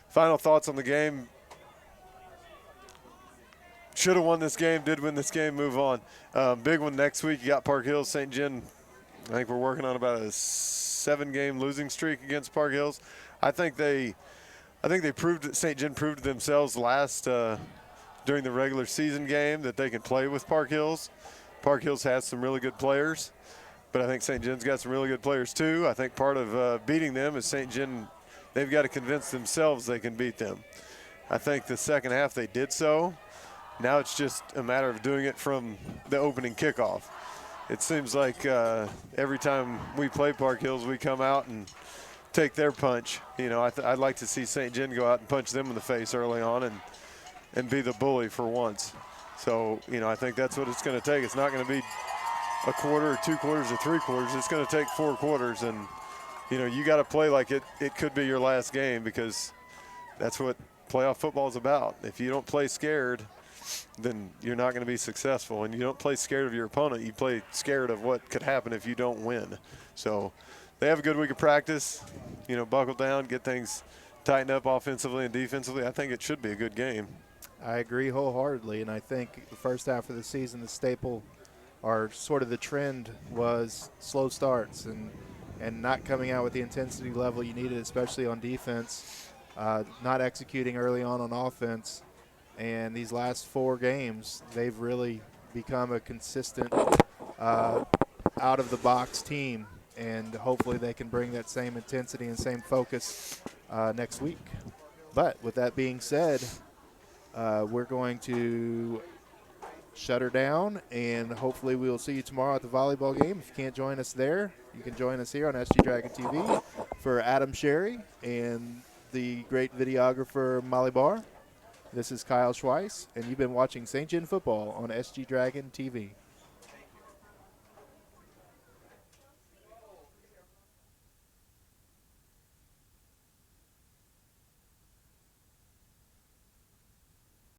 Final thoughts on the game. Should have won this game, did win this game, move on. Big one next week. You got Park Hills, St. John. I think we're working on about a 7-game losing streak against Park Hills. I think they proved that St. John proved to themselves during the regular season game that they can play with Park Hills. Park Hills has some really good players, but I think St. John's got some really good players too. I think part of beating them is St. John, they've got to convince themselves they can beat them. I think the second half they did so. Now it's just a matter of doing it from the opening kickoff. It seems like every time we play Park Hills, we come out and take their punch. You know, I'd like to see St. John go out and punch them in the face early on and be the bully for once. So, you know, I think that's what it's going to take. It's not going to be a quarter or 2 quarters or 3 quarters. It's going to take 4 quarters. And, you know, you got to play like it could be your last game, because that's what playoff football is about. If you don't play scared, then you're not going to be successful. And you don't play scared of your opponent. You play scared of what could happen if you don't win. So they have a good week of practice. You know, buckle down, get things tightened up offensively and defensively. I think it should be a good game. I agree wholeheartedly, and I think the first half of the season, the staple, or sort of the trend, was slow starts and not coming out with the intensity level you needed, especially on defense, not executing early on offense. And these last 4 games, they've really become a consistent out-of-the-box team, and hopefully they can bring that same intensity and same focus next week. But with that being said, we're going to shut her down, and hopefully we will see you tomorrow at the volleyball game. If you can't join us there, you can join us here on SG Dragon TV. For Adam Sherry and the great videographer Molly Barr, this is Kyle Schweiss, and you've been watching St. John football on SG Dragon TV.